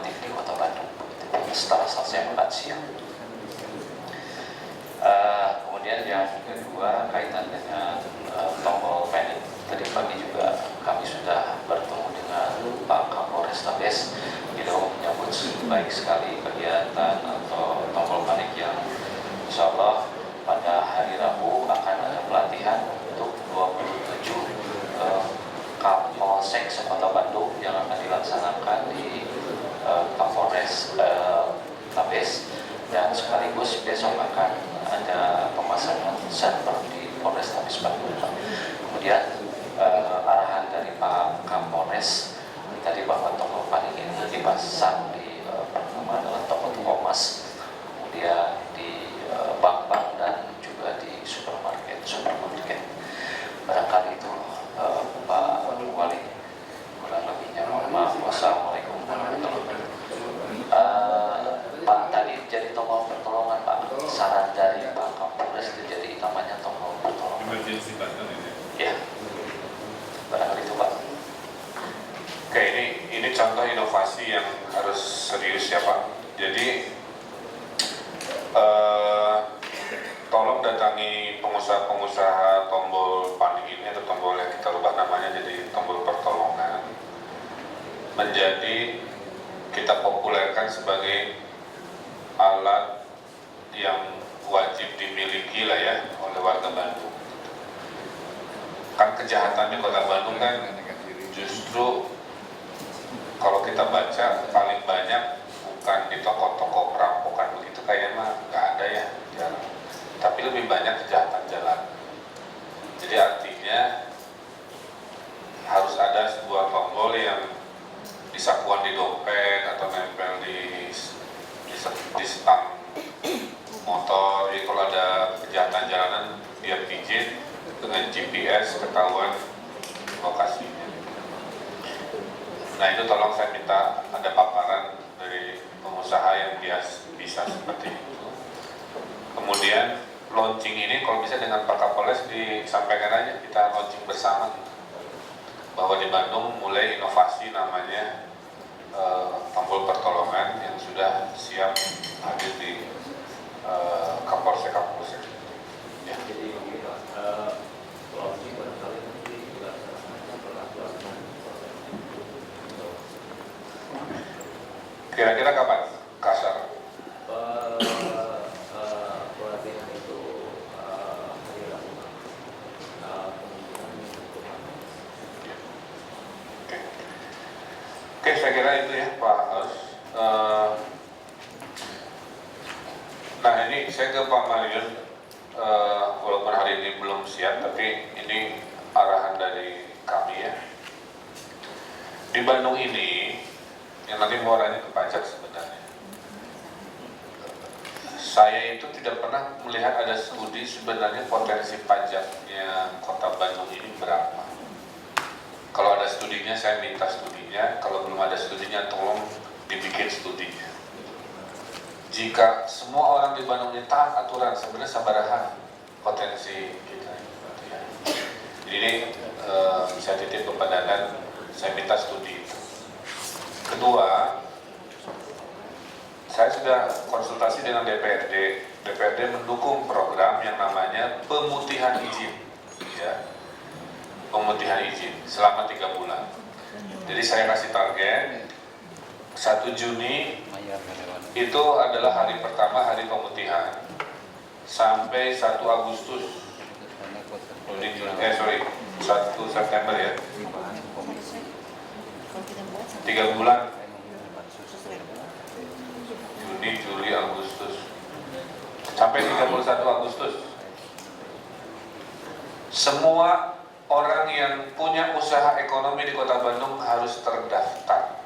inovatif di Kota Bandung setelah selesai makan siang. Kemudian yang kedua kaitan dengan tombol panic. Tadi pagi juga kami sudah bertemu dengan Pak Kapolres Tabes. Beliau menyambut baik sekali kegiatan atau tombol panik yang insya Allah pada hari Rabu akan ada pelatihan untuk 27 Kapolsek Kota Bandung yang akan dilaksanakan di Kapolres Tabes, dan sekaligus besok akan ada pemasangan server di Polres Tabes Bandung. Kemudian arahan dari Pak Kapolres tadi bahwa tombol panik ini dipasang di pertama adalah toko-toko emas, kemudian di bank-bank dan juga di supermarket. Barangkali itu Pak Wali, kurang lebihnya mohon maaf. Wassalamualaikum warahmatullahi wabarakatuh. Pak, tadi jadi tombol pertolongan Pak, saran dari Pak Kapolres itu jadi namanya tombol pertolongan. Emergency button ini. Ya, barangkali itu Pak. Oke, ini contoh inovasi yang harus serius ya Pak. Jadi tolong datangi pengusaha-pengusaha tombol panik ini atau tombol yang kita rubah namanya jadi tombol pertolongan, menjadi kita populerkan sebagai alat yang wajib dimiliki lah ya oleh warga Bandung. Kan kejahatan di Kota Bandung kan justru kalau kita baca paling banyak bukan di toko-toko perampokan begitu, kayaknya mah nggak ada ya, jarang. Tapi lebih banyak kejahatan jalan. Jadi artinya harus ada sebuah tombol yang disakuan di dompet atau nempel di stang motor. Jadi kalau ada kejahatan jalanan dia pijit dengan GPS ketahuan lokasinya. Nah itu tolong saya minta ada paparan dari pengusaha yang bisa seperti itu. Kemudian launching ini kalau bisa dengan Pak Kapolres disampaikan aja, kita launching bersama bahwa di Bandung mulai inovasi namanya tombol pertolongan yang sudah siap hadir di Kapolsek. Ya. Jadi launching barangkali nanti dilaksanakan perlakuan. Kira-kira kapan? Kasar. Pelatihan itu hari Rabu. Oke, saya kira itu ya Pak Haus. Nah ini saya ke Pak Marion, walaupun hari ini belum siap, tapi ini arahan dari kami ya. Di Bandung ini, yang nanti mau orangnya ke pajak sebenarnya. Saya itu tidak pernah melihat ada studi sebenarnya potensi pajaknya Kota Bandung ini berapa. Kalau ada studinya, saya minta studinya. Kalau belum ada studinya, tolong dibikin studinya. Jika semua orang di Bandung ini taat aturan, sebenarnya sabaraha potensi kita. Jadi ini bisa titip kepada dan saya minta studi itu. Kedua, saya sudah konsultasi dengan DPRD. DPRD mendukung program yang namanya pemutihan izin, ya, pemutihan izin selama 3 bulan. Jadi saya kasih target 1 Juni itu adalah hari pertama hari pemutihan sampai 1 Agustus. 1 September ya. 3 bulan. Juni, Juli, Agustus. Sampai 31 Agustus. Semua orang yang punya usaha ekonomi di Kota Bandung harus terdaftar.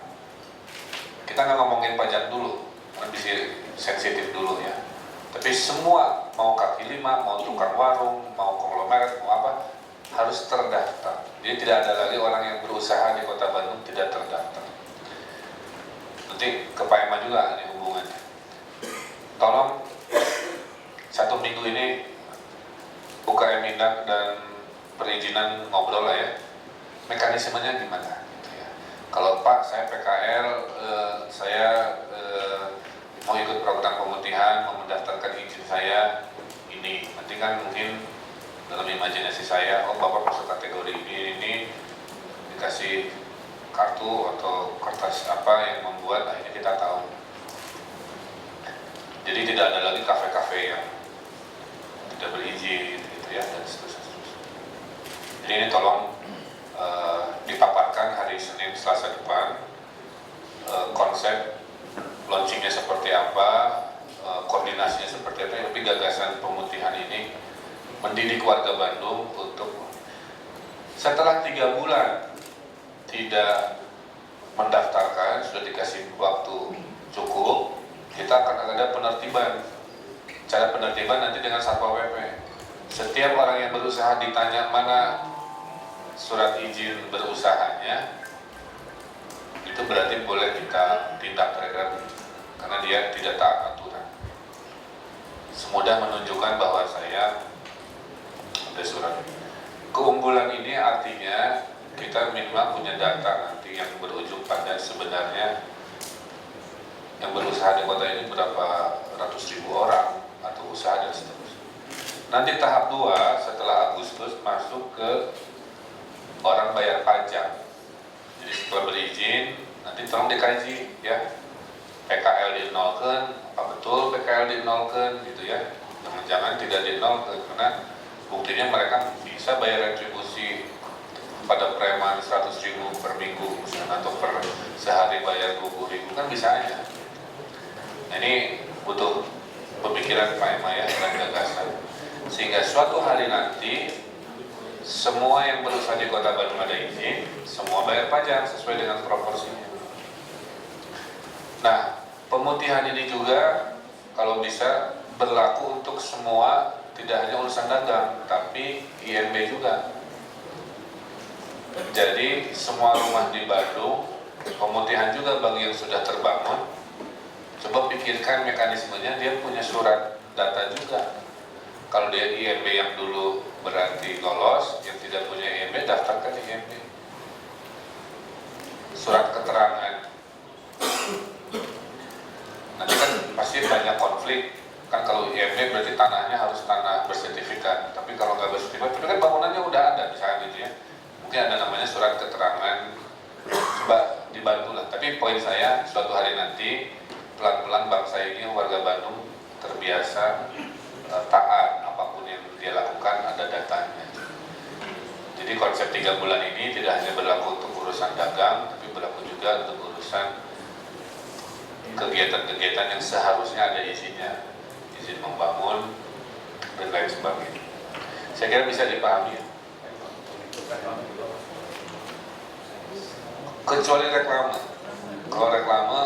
Kita nggak ngomongin pajak dulu, lebih sensitif dulu ya. Tapi semua, mau kaki lima, mau tukang warung, mau konglomerat, mau apa, harus terdaftar. Jadi tidak ada lagi orang yang berusaha di Kota Bandung tidak terdaftar. Nanti ke Pak Ema juga ini hubungannya. Tolong 1 minggu ini UKM Indak dan perizinan ngobrol lah ya, mekanismenya gimana gitu ya. Kalau Pak saya PKL saya mau ikut program pemutihan, mau mendaftarkan izin saya ini. Nanti kan mungkin dalam imajinasi saya, oh Bapak masuk kategori ini dikasih kartu atau kertas apa yang membuat akhirnya kita tahu. Jadi tidak ada lagi kafe-kafe yang tidak berizin gitu ya, dan seterusnya. Jadi ini tolong dipaparkan hari Senin Selasa depan konsep launchingnya seperti apa, koordinasinya seperti apa, tapi gagasan pemutihan ini mendidik warga Bandung untuk setelah 3 bulan tidak mendaftarkan, sudah dikasih waktu cukup, kita akan ada penertiban. Cara penertiban nanti dengan Satpol PP. Setiap orang yang berusaha ditanya mana surat izin berusahanya, itu berarti boleh kita tindak kira-kira karena dia tidak taat aturan. Semudah menunjukkan bahwa saya ada surat. Keunggulan ini artinya kita minimal punya data nanti yang berujung pada sebenarnya yang berusaha di kota ini berapa ratus ribu orang atau usaha dan seterusnya. Nanti tahap 2 setelah Agustus masuk ke orang bayar pajak. Jadi setelah berizin nanti tolong dikaji ya, PKL dinolkan, apa betul PKL dinolkan gitu ya. Jangan-jangan tidak dinolkan karena buktinya mereka bisa bayar retribusi pada preman 100.000 per minggu misalnya, atau per sehari bayar 20.000 kan bisa aja. Nah ini butuh pemikiran Pak Ema ya dan gagasan sehingga suatu hari nanti semua yang berusaha di Kota Bandung ada izin, semua bayar pajak sesuai dengan proporsinya. Nah, pemutihan ini juga kalau bisa berlaku untuk semua, tidak hanya urusan dagang, tapi IMB juga. Jadi semua rumah di Bandung, pemutihan juga bagi yang sudah terbangun. Coba pikirkan mekanismenya, dia punya surat data juga. Kalau dia IMB yang dulu berarti lolos, yang tidak punya IMB daftarkan IMB. Surat keterangan. Nanti kan pasti banyak konflik. Kan kalau IMB berarti tanahnya harus tanah bersertifikat. Tapi kalau nggak bersertifikat, tapi kan bangunannya udah ada misalnya gitu ya. Mungkin ada namanya surat keterangan. Coba dibantulah. Tapi poin saya, suatu hari nanti pelan-pelan bangsa ini warga Bandung terbiasa taat apapun yang dia lakukan ada datanya. Jadi konsep 3 bulan ini tidak hanya berlaku untuk urusan dagang, tapi berlaku juga untuk urusan kegiatan-kegiatan yang seharusnya ada izinnya, izin membangun dan lain sebagainya. Saya kira bisa dipahami ya. Kecuali reklame. Kalau reklame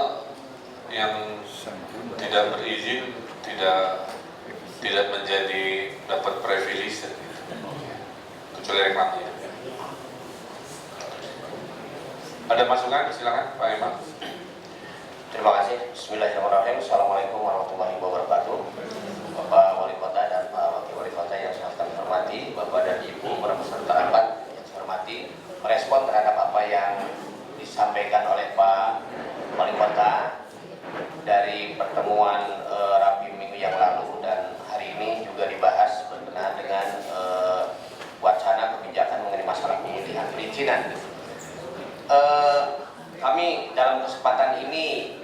yang tidak berizin tidak menjadi dapat privilege gitu. Kecuali reklame ya. Ada masukan? Silakan Pak Imam. Terima kasih. Bismillahirrahmanirrahim. Assalamualaikum warahmatullahi wabarakatuh. Bapak Wali Kota dan Pak Wakil Wali Kota yang sangat kami hormati, Bapak dan Ibu para peserta rapat yang saya hormati, merespon terhadap apa yang disampaikan oleh Pak Wali Kota dari pertemuan Rapi minggu yang lalu dan hari ini juga dibahas berkenaan dengan wacana kebijakan mengenai masalah pemutihan perizinan. Kami dalam kesempatan ini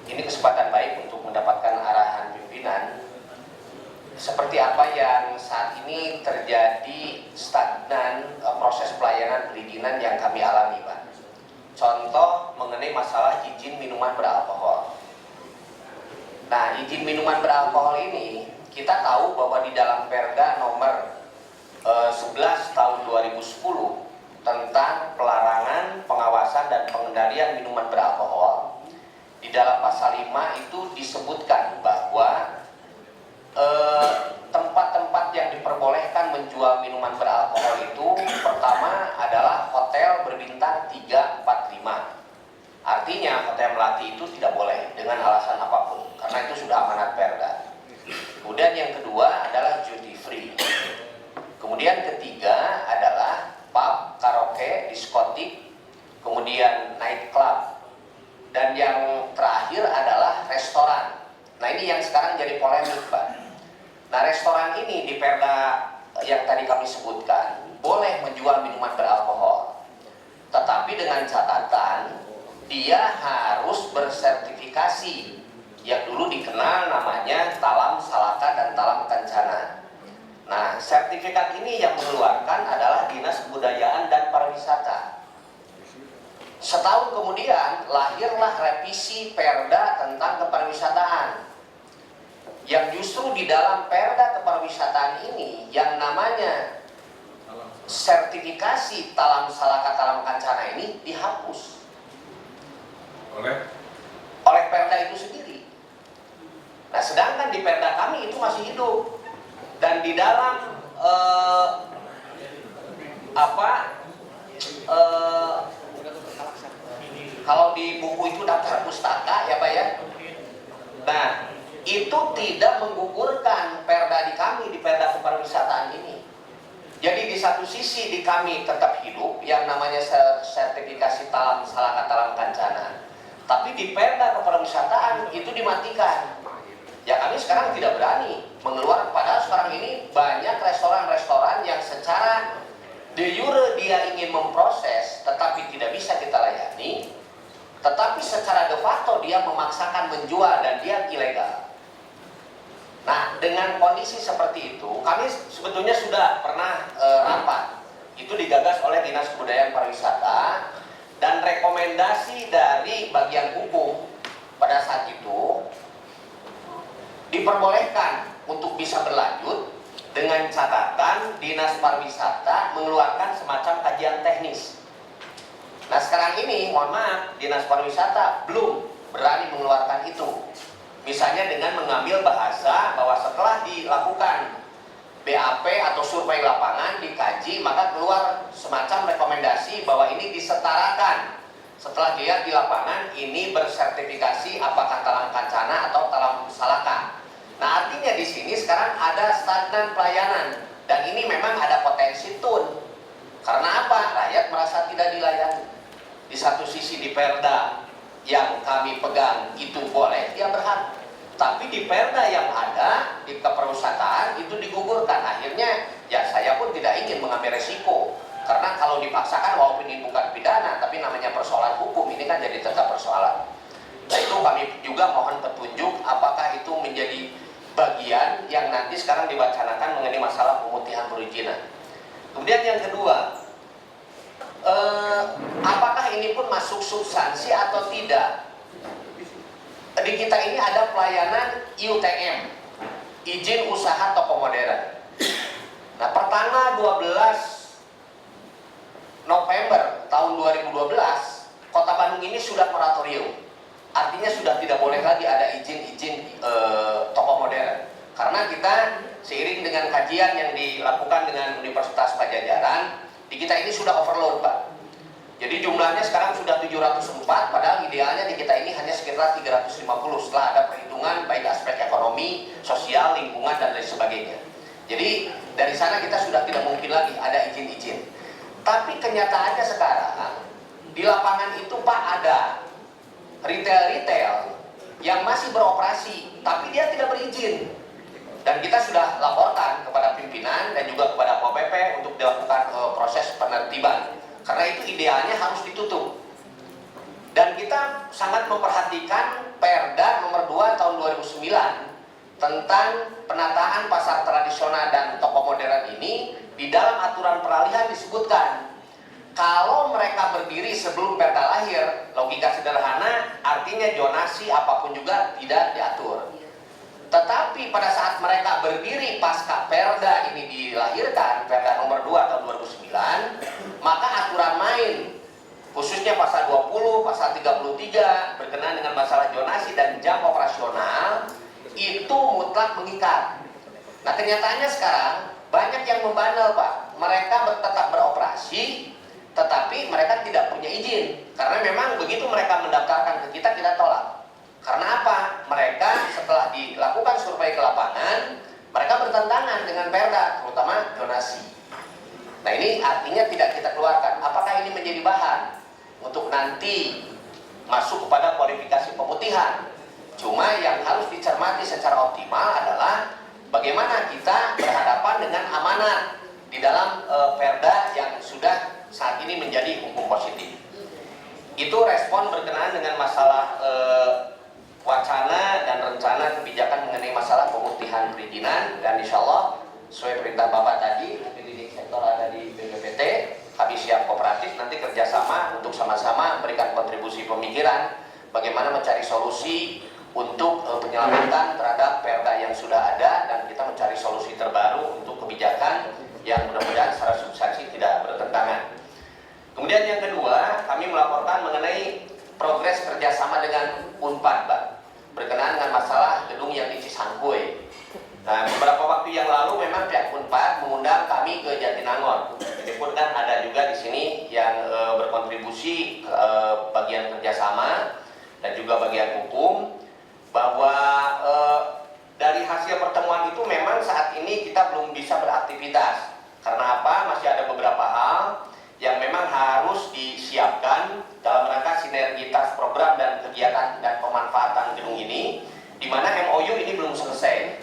kesempatan baik untuk mendapatkan arahan pimpinan seperti apa yang saat ini terjadi stagnan proses pelayanan perizinan yang kami alami, Pak. Contoh mengenai masalah izin minuman beralkohol. Nah, izin minuman beralkohol ini kita tahu bahwa di dalam Perda nomor 11 tahun 2010 tentang pelarangan, pengawasan dan pengendalian minuman beralkohol, di dalam pasal 5 itu disebutkan bahwa tempat-tempat yang diperbolehkan menjual minuman beralkohol itu pertama adalah hotel berbintang 3, 4, 5. Artinya hotel melati itu tidak boleh dengan alasan apapun karena itu sudah amanat Perda. Kemudian yang kedua adalah duty free. Kemudian ketiga adalah pub, karaoke, diskotik, kemudian night club. dan yang terakhir adalah restoran. Nah ini yang sekarang jadi polemik, Pak. Nah restoran ini di Perda yang tadi kami sebutkan boleh menjual minuman beralkohol, tetapi dengan catatan dia harus bersertifikasi yang dulu dikenal namanya Talam Salaka dan Talam Kencana. Nah sertifikat ini yang mengeluarkan adalah Dinas Kebudayaan dan Pariwisata. Setahun kemudian lahirlah revisi Perda tentang kepariwisataan, yang justru di dalam Perda kepariwisataan ini yang namanya sertifikasi Talam Salaka Talam Kencana ini dihapus oleh Perda itu sendiri. Nah sedangkan di Perda kami itu masih hidup, dan di dalam kalau di buku itu daftar pustaka ya Pak ya. Nah itu tidak menggugurkan Perda di kami, di Perda kepariwisataan ini. Jadi di satu sisi di kami tetap hidup yang namanya sertifikasi Talam Salaka Talam Kencana, tapi di Perda kepariwisataan itu dimatikan. Ya kami sekarang tidak berani mengeluarkan, padahal sekarang ini banyak restoran-restoran yang secara de jure dia ingin memproses tetapi tidak bisa kita layani, tetapi secara de facto dia memaksakan menjual dan dia ilegal. Nah dengan kondisi seperti itu kami sebetulnya sudah pernah rapat, itu digagas oleh Dinas Kebudayaan Pariwisata, dan rekomendasi dari bagian hukum pada saat itu diperbolehkan untuk bisa berlanjut dengan catatan Dinas Pariwisata mengeluarkan semacam kajian teknis. Nah sekarang ini mohon maaf Dinas Pariwisata belum berani mengeluarkan itu. Misalnya dengan mengambil bahasa bahwa setelah dilakukan BAP atau survei lapangan dikaji, maka keluar semacam rekomendasi bahwa ini disetarakan. Setelah dilihat di lapangan ini bersertifikasi apakah Talam Kencana atau Talam Salaka. Nah artinya di sini sekarang ada stagnan pelayanan, dan ini memang ada potensi tun. Karena apa? Rakyat merasa tidak dilayani. Di satu sisi di Perda yang kami pegang itu boleh, dia berhak. Tapi di Perda yang ada di kepariwisataan itu digugurkan. Akhirnya ya saya pun tidak ingin mengambil resiko, karena kalau dipaksakan walaupun ini bukan pidana tapi namanya persoalan hukum, ini kan jadi tetap persoalan. Nah itu kami juga mohon petunjuk apakah itu menjadi bagian yang nanti sekarang diwacanakan mengenai masalah pemutihan perizinan. Kemudian yang kedua, apakah ini pun masuk substansi atau tidak? Di kita ini ada pelayanan IUTM, izin usaha toko modern. Nah pertanggal 12 November tahun 2012 Kota Bandung ini sudah moratorium. Artinya sudah tidak boleh lagi ada izin-izin toko modern. Karena kita seiring dengan kajian yang dilakukan dengan Universitas Padjadjaran, di kita ini sudah overload Pak. Jadi jumlahnya sekarang sudah 704, padahal idealnya di kita ini hanya sekitar 350 setelah ada perhitungan baik aspek ekonomi, sosial, lingkungan dan lain sebagainya. Jadi dari sana kita sudah tidak mungkin lagi ada izin-izin. Tapi kenyataannya sekarang di lapangan itu Pak ada retail-retail yang masih beroperasi tapi dia tidak berizin, dan kita sudah laporkan kepada pimpinan dan juga kepada Pol PP untuk dilakukan proses penertiban, karena itu idealnya harus ditutup. Dan kita sangat memperhatikan Perda nomor 2 tahun 2009 tentang penataan pasar tradisional dan toko modern ini. Di dalam aturan peralihan disebutkan kalau mereka berdiri sebelum Perda lahir, logika sederhana artinya zonasi apapun juga tidak diatur. Tetapi pada saat mereka berdiri pasca Perda ini dilahirkan, Perda nomor 2 tahun 2009, maka aturan main khususnya pasal 20, pasal 33 berkenaan dengan masalah zonasi dan jam operasional itu mutlak mengikat. Nah kenyataannya sekarang banyak yang membandel Pak, mereka tetap beroperasi tetapi mereka tidak punya izin, karena memang begitu mereka mendaftarkan ke kita tolak. Karena apa? Mereka setelah dilakukan survei ke lapangan, mereka bertentangan dengan Perda, terutama zonasi. Nah ini artinya tidak kita keluarkan. Apakah ini menjadi bahan untuk nanti masuk kepada kualifikasi pemutihan. Cuma yang harus dicermati secara optimal adalah bagaimana kita berhadapan dengan amanat di dalam perda yang sudah saat ini menjadi hukum positif. Itu respon berkenaan dengan masalah wacana dan rencana kebijakan mengenai masalah pemutihan perizinan, dan insya Allah sesuai perintah Bapak tadi, leading sektor ada di BPPT, kami siap kooperatif nanti kerjasama untuk sama-sama memberikan kontribusi pemikiran bagaimana mencari solusi untuk penyelamatan terhadap perda yang sudah ada, dan kita mencari solusi terbaru untuk kebijakan yang mudah-mudahan secara substansi tidak bertentangan. Kemudian yang kedua, kami melaporkan mengenai progres kerjasama dengan UNPAD, Pak, berkenaan dengan masalah gedung yang di Cisangkuy. Nah, beberapa waktu yang lalu memang pihak UNPAD mengundang kami ke Jatinangor. Jadi pun kan ada juga di sini yang berkontribusi ke bagian kerjasama dan juga bagian hukum, bahwa dari hasil pertemuan itu memang saat ini kita belum bisa beraktivitas. Karena apa? Masih ada beberapa hal yang memang harus disiapkan dalam rangka sinergitas program dan kegiatan dan pemanfaatan gedung ini, di mana MOU ini belum selesai.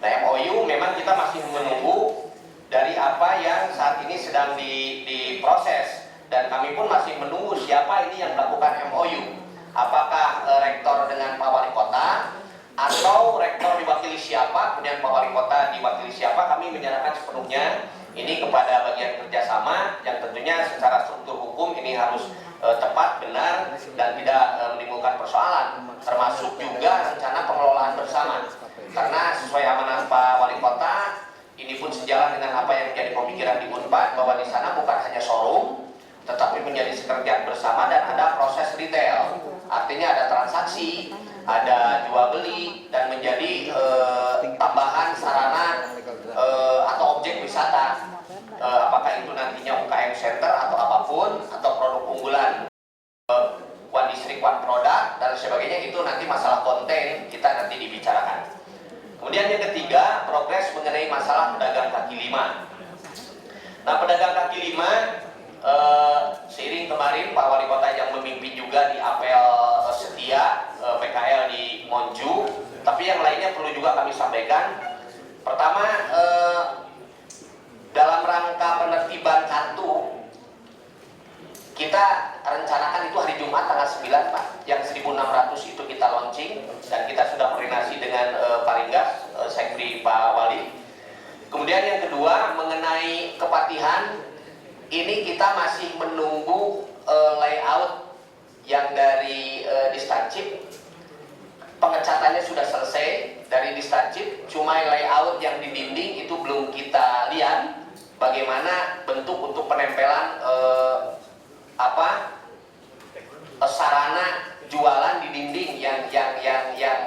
Nah, MOU memang kita masih menunggu dari apa yang saat ini sedang diproses, dan kami pun masih menunggu siapa ini yang melakukan MOU. Apakah rektor dengan Pak Wali Kota, atau rektor diwakili siapa, kemudian Pak Wali Kota diwakili siapa. Kami menyerahkan sepenuhnya ini kepada bagian kerjasama yang tentunya secara struktur hukum ini harus tepat, benar, dan tidak menimbulkan persoalan, termasuk juga rencana pengelolaan bersama. Karena sesuai amanah Pak Wali Kota, ini pun sejalan dengan apa yang menjadi pemikiran di UNPAD, bahwa di sana bukan hanya showroom, tetapi menjadi sekerjaan bersama dan ada proses retail. Artinya ada transaksi, ada jual beli, dan menjadi tambahan sarana atau objek wisata. Apakah itu nantinya UKM center atau apapun, atau produk unggulan, one district one product dan sebagainya, itu nanti masalah konten kita nanti dibicarakan. Kemudian yang ketiga, progres mengenai masalah pedagang kaki lima. Nah, pedagang kaki lima, seiring kemarin Pak Wali Kota yang memimpin juga di apel setia PKL di Monju, tapi yang lainnya perlu juga kami sampaikan. Pertama, dalam rangka penertiban kartu, kita rencanakan itu hari Jumat tanggal 9, Pak, yang 1.600 itu kita launching, dan kita sudah koordinasi dengan Paringgas, Sekri Pak Wali. Kemudian yang kedua, mengenai kepatihan, ini kita masih menunggu layout yang dari Distancip. Pengecatannya sudah selesai dari Distancip, cuma layout yang di dinding itu belum kita lihat bagaimana bentuk untuk penempelan sarana jualan di dinding yang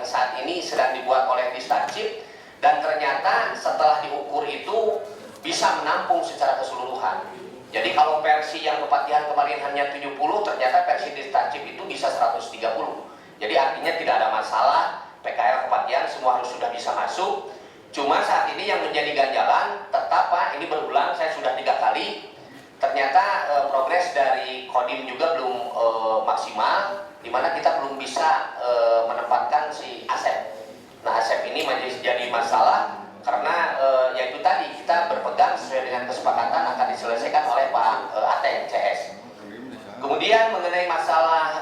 saat ini sedang dibuat oleh Distancip, dan ternyata setelah diukur itu bisa menampung secara keseluruhan. Jadi kalau versi yang kepatihan kemarin hanya 70, ternyata versi Distancip itu bisa 130. Jadi artinya tidak ada masalah, PKL kepatihan semua harus sudah bisa masuk. Cuma saat ini yang menjadi ganjalan, tetap Pak, ini berulang, saya sudah 3 kali, ternyata progres dari Kodim juga belum maksimal, di mana kita belum bisa menempatkan si Asep. Nah, Asep ini menjadi masalah karena yaitu tadi kita berpegang sesuai dengan kesepakatan akan diselesaikan oleh Pak Ateng CS. Kemudian mengenai masalah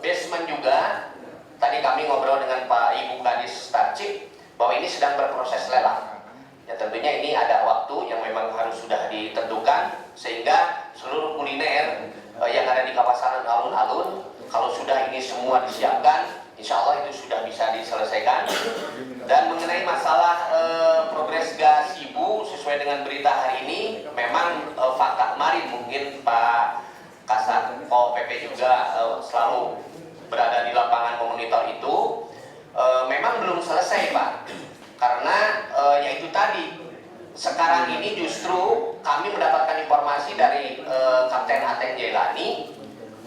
basement juga, tadi kami ngobrol dengan Pak Ibu Kadis Starcip bahwa ini sedang berproses lelang. Ya, tentunya ini ada waktu yang memang harus sudah ditentukan, sehingga seluruh kuliner yang ada di kawasan alun-alun, kalau sudah ini semua disiapkan, insya Allah itu sudah bisa diselesaikan. Dan mengenai masalah progres gas ibu, sesuai dengan berita hari ini, memang fakta kemarin mungkin Pak Kasat Pol PP juga selalu berada di lapangan memonitor itu, memang belum selesai, Pak. Karena yaitu tadi, sekarang ini justru kami mendapatkan informasi dari Kapten Ateng Jailani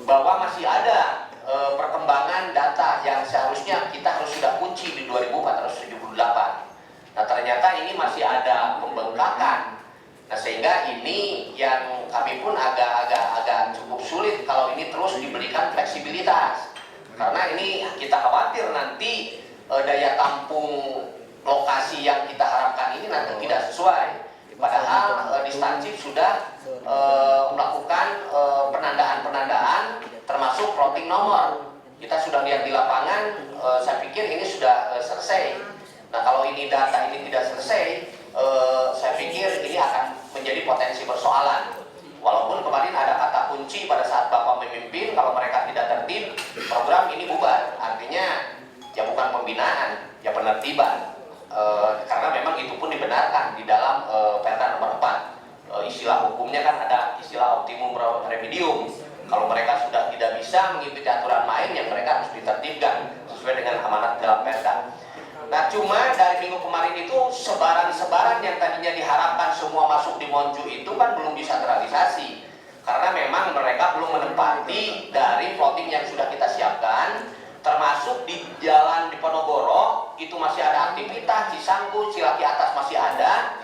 bahwa masih ada perkembangan data yang seharusnya kita harus sudah kunci di 2478. Nah, ternyata ini masih ada pembengkakan Nah sehingga ini yang kami pun agak cukup sulit kalau ini terus diberikan fleksibilitas, karena ini kita khawatir nanti daya tampung lokasi yang kita harapkan ini nanti tidak sesuai. Padahal Distancip sudah melakukan penandaan termasuk plotting nomor. Kita sudah lihat di lapangan, saya pikir ini sudah selesai. Nah kalau ini data ini tidak selesai, saya pikir ini akan menjadi potensi persoalan. Walaupun kemarin ada kata kunci pada saat Bapak memimpin, kalau mereka tidak tertib, program ini bubar. Artinya ya bukan pembinaan, ya penertiban. Karena memang itu pun dibenarkan di dalam Perda nomor 4. Istilah hukumnya kan ada istilah optimum remedium. Kalau mereka sudah tidak bisa mengikuti aturan main, ya mereka harus ditertibkan sesuai dengan amanat dalam Perda. Nah cuma dari minggu kemarin itu sebaran-sebaran yang tadinya diharapkan semua masuk di Monju itu kan belum bisa terrealisasi, karena memang mereka belum menempati dari plotting yang sudah kita siapkan, termasuk di jalan di Ponorogo itu masih ada aktivitas, Cisangkuy, Cilaki Atas masih ada.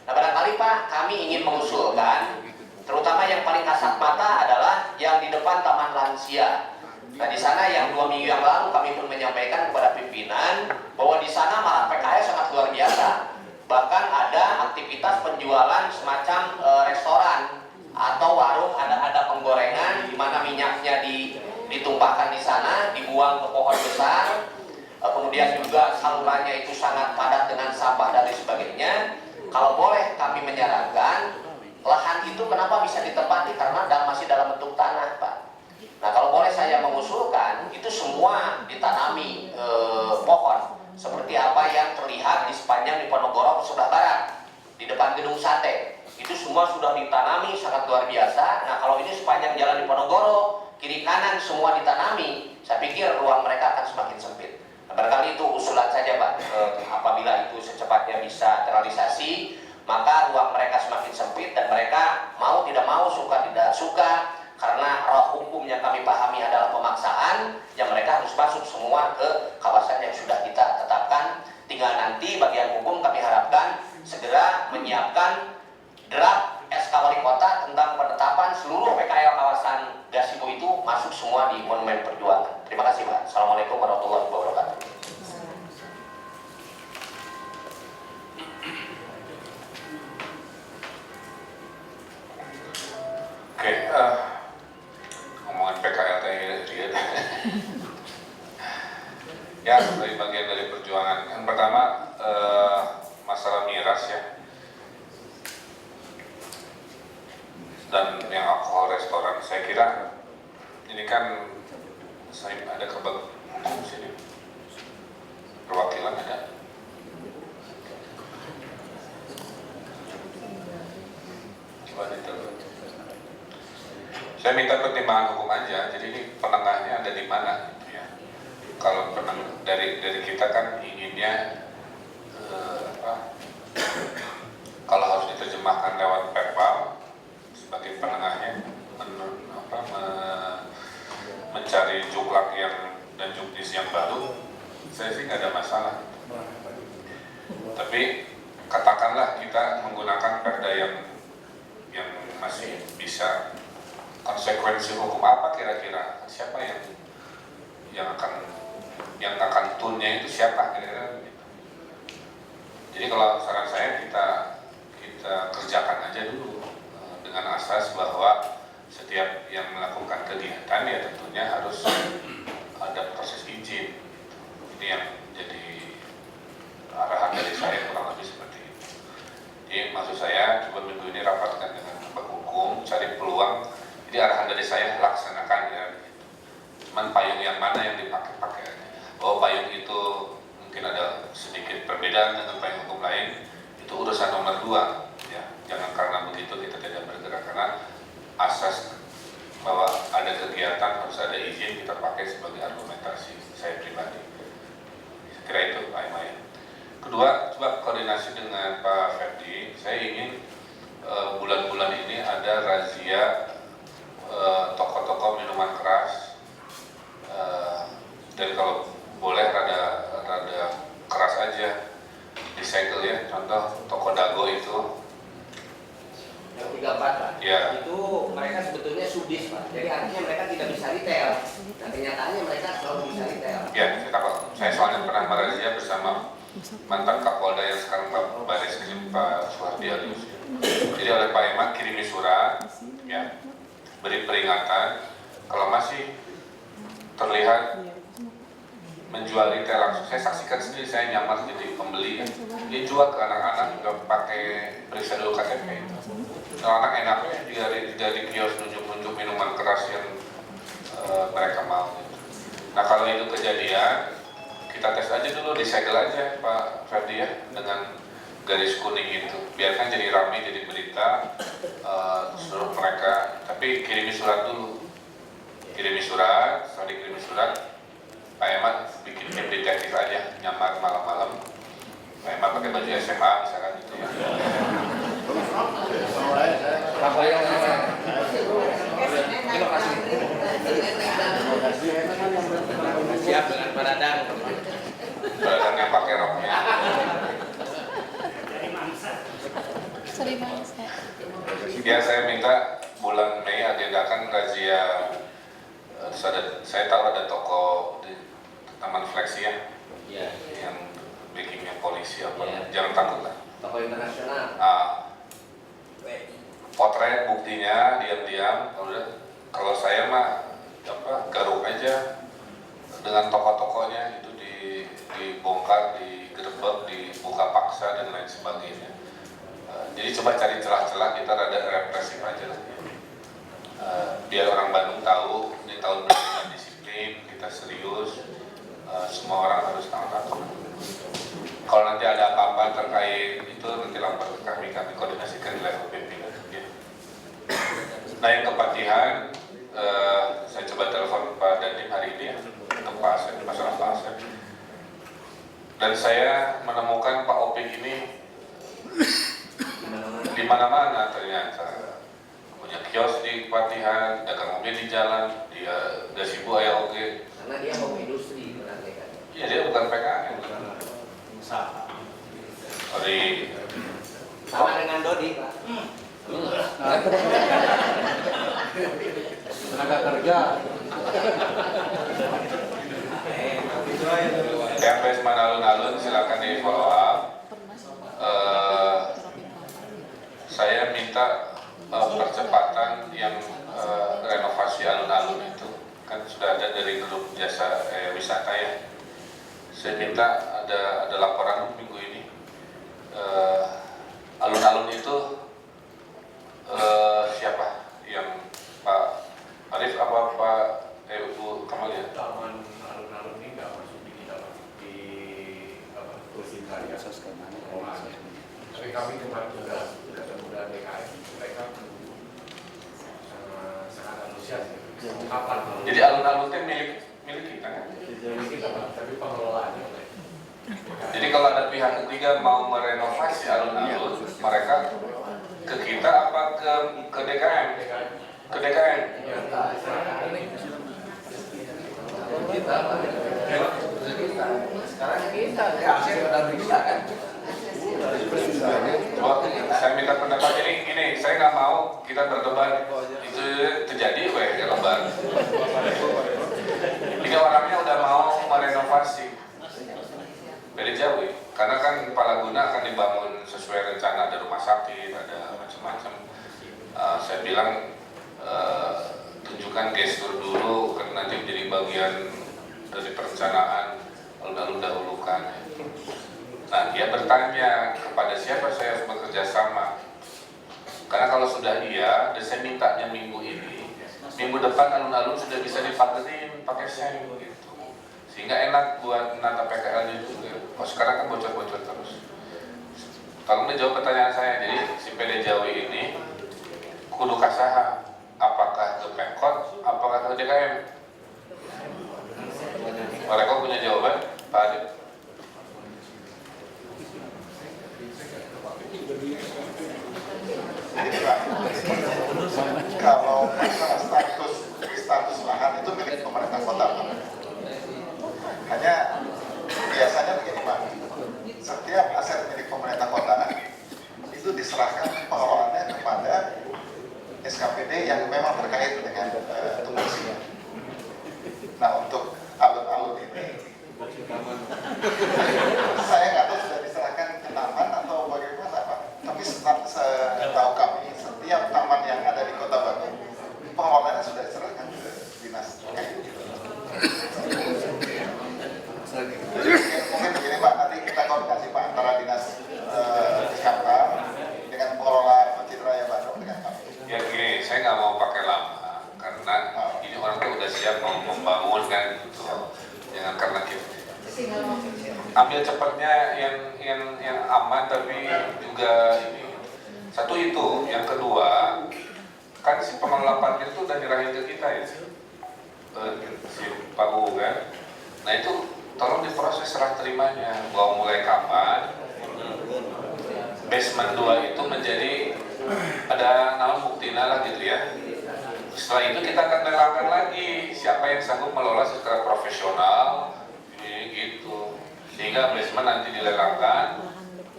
Nah barangkali Pak, kami ingin mengusulkan, terutama yang paling kasat mata adalah yang di depan Taman Lansia. Nah di sana yang 2 minggu yang lalu kami pun menyampaikan kepada pimpinan bahwa di sana malah PKS sangat luar biasa. Bahkan ada aktivitas penjualan semacam restoran atau warung, ada penggorengan di mana minyaknya ditumpahkan di sana, dibuang ke pohon besar. Kemudian juga salurannya itu sangat padat dengan sampah dan lain sebagainya. Kalau boleh kami menyarankan, lahan itu kenapa bisa ditempati, karena masih dalam bentuk tanah Pak. Nah kalau boleh saya mengusulkan, itu semua ditanami pohon seperti apa yang terlihat di sepanjang di Ponorogo sebelah barat, di depan gedung sate. Itu semua sudah ditanami sangat luar biasa. Nah kalau ini sepanjang jalan di Ponorogo, kiri kanan semua ditanami, saya pikir ruang mereka akan semakin sempit. Nah, barangkali itu usulan saja Pak, apabila itu secepatnya bisa terrealisasi, maka ruang mereka semakin sempit dan mereka mau tidak mau, suka tidak suka, karena roh hukum yang kami pahami adalah pemaksaan, yang mereka harus masuk semua ke kawasan yang sudah kita tetapkan. Tinggal nanti bagian hukum kami harapkan segera menyiapkan draft SK Wali Kota tentang penetapan seluruh PKL kawasan Gasibu itu masuk semua di Monumen Perjuangan. Terima kasih Pak. Assalamualaikum warahmatullahi wabarakatuh. Oke, omongan PKL tadi ya dari bagian dari perjuangan. Yang pertama masalah miras ya, dan yang alkohol restoran. Saya kira ini kan saya ada kebak hukum sini, perwakilan ada. Coba ditelusuri. Saya minta pertimbangan hukum aja, jadi ini penengahnya ada di mana gitu ya. Kalau dari kita kan inginnya kalau harus diterjemahkan lewat perpal sebagai penengahnya, mencari juklak dan juknis yang baru, saya sih nggak ada masalah. Tapi katakanlah kita menggunakan perda yang masih bisa, konsekuensi hukum apa kira-kira, siapa yang akan tunnya itu siapa kira-kira gitu. Jadi kalau saran saya kita kerjakan aja dulu dengan asas bahwa setiap yang melakukan kegiatan ya tentunya harus ada proses izin. Ini yang jadi arahan dari saya kurang lebih seperti itu. Jadi maksud saya coba minggu ini rapatkan dengan hukum, cari peluang. Jadi arahan dari saya laksanakan ya. Cuman payung yang mana yang dipakai aja. Bahwa payung itu mungkin ada sedikit perbedaan dengan payung hukum lain, itu urusan nomor 2 ya. Jangan karena begitu kita tidak bergerak, karena asas bahwa ada kegiatan harus ada izin kita pakai sebagai argumentasi saya pribadi. Saya kira itu Pak Imai. Kedua, coba koordinasi dengan Pak Ferdi. Saya ingin bulan-bulan ini ada razia toko-toko minuman keras, dan kalau boleh rada keras aja, disegel ya. Contoh toko Dago itu kenyataannya mereka selalu bisa retail. Ya, saya soalnya pernah merazia bersama mantan Kapolda yang sekarang Pak Bareskrim Pak Suhardi Alius. Jadi oleh Pak Eman kirimi surat, ya, beri peringatan kalau masih terlihat menjual retail langsung. Saya saksikan sendiri, saya nyamar jadi pembeli, dia jual ke anak-anak juga pakai periksa dulu KTP. Kalau anak enaknya dari kios nunjuk-nunjuk minuman keras yang mereka mau. Nah kalau itu kejadian, kita tes aja dulu, disegel aja Pak Ferdi ya, dengan garis kuning itu. Biarkan jadi ramai, jadi berita, suruh mereka, tapi kirimi surat dulu. Kirimi surat, setelah dikirimi surat, Pak Eman bikin tim detektif aja, nyamar malam-malam. Pak Eman pakai baju SMA misalkan gitu ya. Terima kasih. Siap dengan Pak Dadang. Dadang yang pakai roknya. Ya saya minta bulan Mei agendakan razia. Saya tahu ada toko di Taman Fleksi ya, yang backingnya polisi apa. Jangan takut lah. Toko internasional. Potret buktinya diam-diam. Kalau saya mah garuk aja dengan toko-tokonya itu dibongkar, digerebek, dibuka paksa dan lain sebagainya. Jadi coba cari celah-celah, kita rada represif aja lah. Biar orang Bandung tahu ini tahun berjalan disiplin, kita serius, semua orang harus taat. Kalau nanti ada apa-apa terkait itu nanti lapor ke kami koordinasikan di level pimpinan. Nah yang kepatihan, saya coba telepon Pak Dandim hari ini ya, untuk Pak Asep, masalah Pak Asep. Dan saya menemukan Pak Opik ini di mana-mana ternyata. Punya kios di Kepatihan, dagang mobil di jalan, dia gasibu aya oge. Karena dia home industri berarti kan. Iya dia bukan PKN. Sorry. Sama dengan Dodi, Pak. Tenaga kerja. Yang Pesman alun-alun silakan di follow up. Saya minta percepatan yang renovasi alun-alun itu kan sudah ada dari grup jasa wisata ya. Saya minta ada laporan minggu ini. Alun-alun itu siapa yang Pak Arif apa Pak Bu Kamal ya? Taman alun-alun ini nggak masuk di dalam kursi karya. Tapi kami kemarin sudah DKM, mereka sangat antusias. Kapan? Jadi alun-alun itu milik kita kan? Tapi pengelolaannya oleh. Jadi kalau ada pihak ketiga mau merenovasi alun-alun, mereka ke kita apa ke DKM? Ke DKM. Kita, sekarang kita udah bisa kan. Saya minta pendapat ini saya nggak mau kita berdebat itu terjadi ya lebar. Tiga orangnya udah mau merenovasi dari jauh, karena kan Palaguna akan dibangun sesuai rencana, ada rumah sakit, ada macam-macam. Saya bilang tunjukkan gestur dulu, kan nanti menjadi bagian dari perencanaan, alun-alun dahulukan. Nah, dia bertanya kepada siapa saya harus bekerja sama. Karena kalau sudah iya, dan saya mintanya minggu ini, minggu depan alun-alun sudah bisa dipaketin pakai sen gitu. Sehingga enak buat menata PKL juga. Kalau sekarang kan bocor-bocor terus. Tolong menjawab pertanyaan saya. Jadi si PD Jawi ini kudu kasaha, apakah ke Pemkot, apakah ke DKM? Mereka punya jawaban, Pak Adip. Jadi Pak, kalau masalah status lahan itu milik pemerintah kota Pak. Hanya biasanya begini Pak, setiap aset milik pemerintah kota itu diserahkan pengelolaannya kepada SKPD yang memang terkait dengan tupoksinya. Nah untuk alun-alun ini, saya nggak tahu sudah diserahkan ke taman atau bagaimana Pak. Tapi setahu kami, setiap taman yang ada di Kota Batu, pengelolaannya sudah diserahkan ke dinas. Mungkin begini Pak, nanti kita koordinasi Pak antara dinas wisata dengan pengelola Masjid Raya Bandung dengan kami. Ya gini, saya nggak mau pakai lama karena ini orang tuh udah siap mau membangun kan gitu. Jangan karena kita ambil cepatnya yang aman tapi juga ini. Satu itu, yang kedua kan si pengelola parkir itu udah nyerahin ke kita ya, si Pak U kan. Nah itu tolong diproses serah terimanya, bahwa mulai kapan basement 2 itu menjadi ada nama bukti lah gitu ya. Setelah itu kita akan lelang lagi siapa yang sanggup mengelola secara profesional ini gitu, sehingga basement nanti dilelangkan.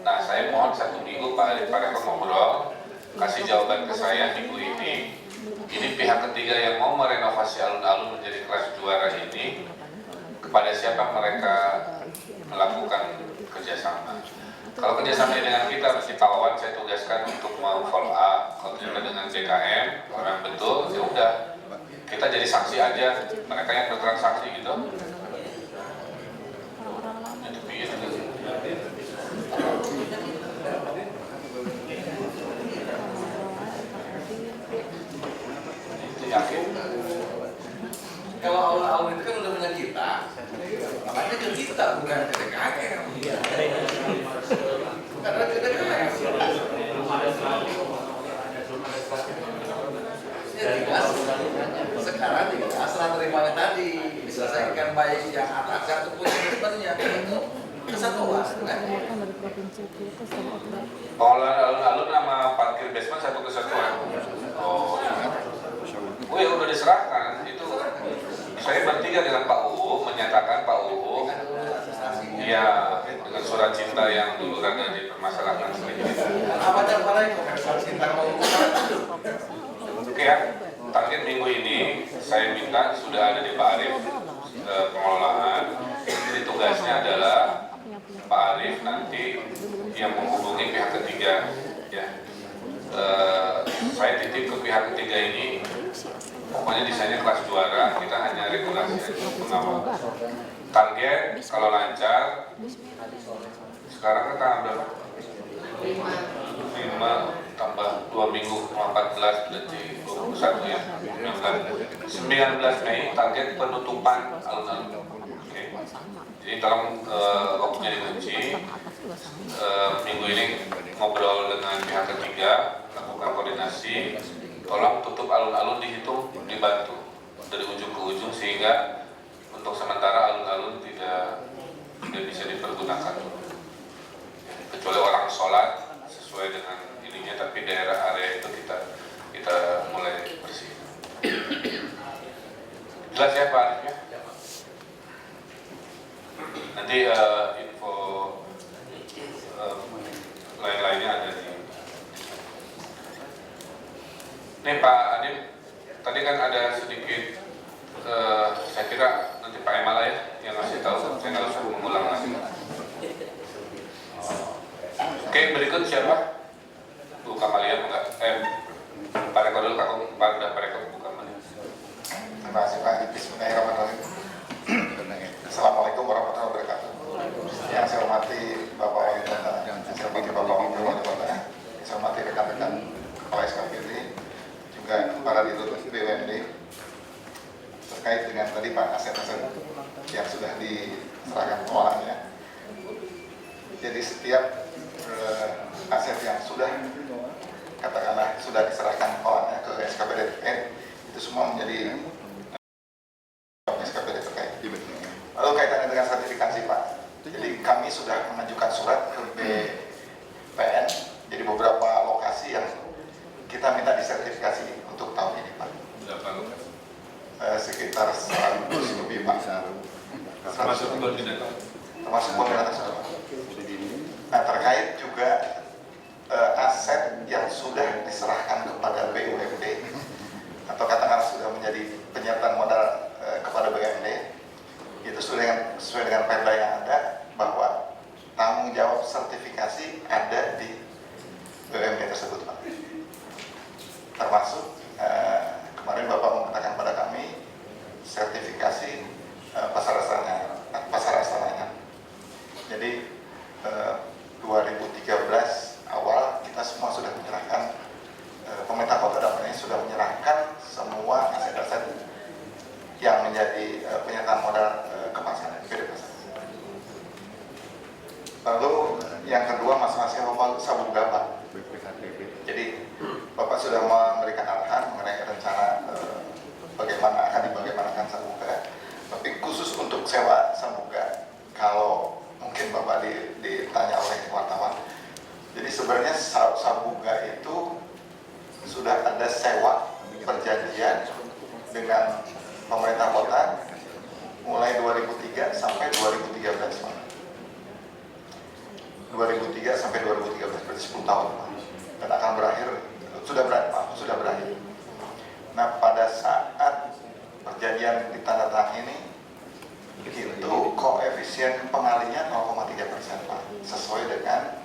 Nah saya mohon 1 minggu Pak Rektor ngobrol, kasih jawaban ke saya minggu ini pihak ketiga yang mau merenovasi alun-alun menjadi kelas juara ini, kepada siapa mereka melakukan kerjasama. Kalau kerjasama dengan kita, mesti Pak Wawan saya tugaskan untuk follow up. Kalau kita dengan BKM, orang betul, ya udah kita jadi saksi aja, mereka yang bertransaksi gitu. Itu yakin. Kalau awal-awal itu kan udah punya kita, makanya ke kita bukan ke DKM. Karena ke DKM. Ya jelas. Sekarang jelas setelah terimanya tadi diselesaikan baik yang atas satu pun sebenarnya untuk kesatuan. Pengelolaan alun-alun sama parkir basement satu kesatuan. Oh ya udah diserahkan itu. Saya bertiga dengan Pak UU menyatakan Pak UU ya dengan surat cinta yang dulu ada dipermasalahkan sedikit. Apa cara cinta mau Oke ya, target minggu ini saya minta sudah ada di Pak Arief pengelolaan. Jadi tugasnya adalah Pak Arief nanti yang menghubungi pihak ketiga ya. Saya titip ke pihak ketiga ini. Pokoknya desainnya kelas juara, kita hanya regulasi pengawal. Target kalau lancar, sekarang kan tanggal berapa? 5 tambah 2 minggu, 14 berarti 21 ya. 19 Mei target penutupan alun-alun. Oke. Jadi tolong waktunya dikunci. Minggu ini ngobrol dengan pihak ketiga, lakukan koordinasi. Tolong tutup alun-alun dihitung, dibantu dari ujung ke ujung sehingga untuk sementara alun-alun tidak bisa dipergunakan. Kecuali orang sholat sesuai dengan ininya, tapi daerah area itu kita mulai bersih. Jelas ya Pak Arif ya? Nanti info lain-lainnya ada di. Nih Pak Adib, tadi kan ada sedikit, saya kira nanti Pak Emala ya yang ngasih tahu, saya nggak usah mengulang lagi. Oke, berikut siapa? Bu Kamalia enggak? Pak Rekor dulu, Pak udah Pak Rekor Bu Kamalia. Terima kasih Pak. Bismillahirrahmanirrahim. Assalamualaikum warahmatullahi wabarakatuh. Yang saya hormati Bapak Wali Kota, saya hormati Bapak Wakil Wali Kota, saya hormati rekan-rekan Kepala SKPD, juga para dirut BUMD terkait dengan tadi Pak aset-aset yang sudah diserahkan pengelolaannya. Jadi setiap aset yang sudah katakanlah sudah diserahkan pengelolaannya ke SKPD terkait itu semua menjadi SKPD terkait. Lalu kaitannya dengan sertifikasi Pak. Jadi kami sudah mengajukan surat ke BPN. Jadi beberapa lokasi yang kita minta disertifikasi untuk tahun ini Pak. Berapa lokasi? Sekitar 100 lebih Pak. Termasuk koordinator. Termasuk koordinator semua. Nah terkait juga aset yang sudah diserahkan kepada BUMD atau katakanlah sudah menjadi penyertaan modal kepada BUMD pasar asalnya. Jadi 2013 awal kita semua sudah menyerahkan, pemerintah Kota Depok ini sudah menyerahkan semua aset-aset yang menjadi penyertaan modal ke pasar, ke pasar. Lalu yang kedua masalah sewa Sabuga, Pak. Jadi Bapak sudah memberikan arahan mengenai rencana bagaimana akan dibagaimanakan Sabuga. Tapi khusus untuk sewa Sabuga, kalau mungkin Bapak ditanya oleh wartawan, jadi sebenarnya Sabuga itu sudah ada sewa perjanjian dengan pemerintah kota mulai 2003 sampai 2013, Pak. 2003 sampai 2013, berarti 10 tahun, Pak. Dan akan berakhir, sudah berakhir. Nah, pada saat perjanjian ditandatangani ini, itu koefisien pengalinya 0,3%, Pak, sesuai dengan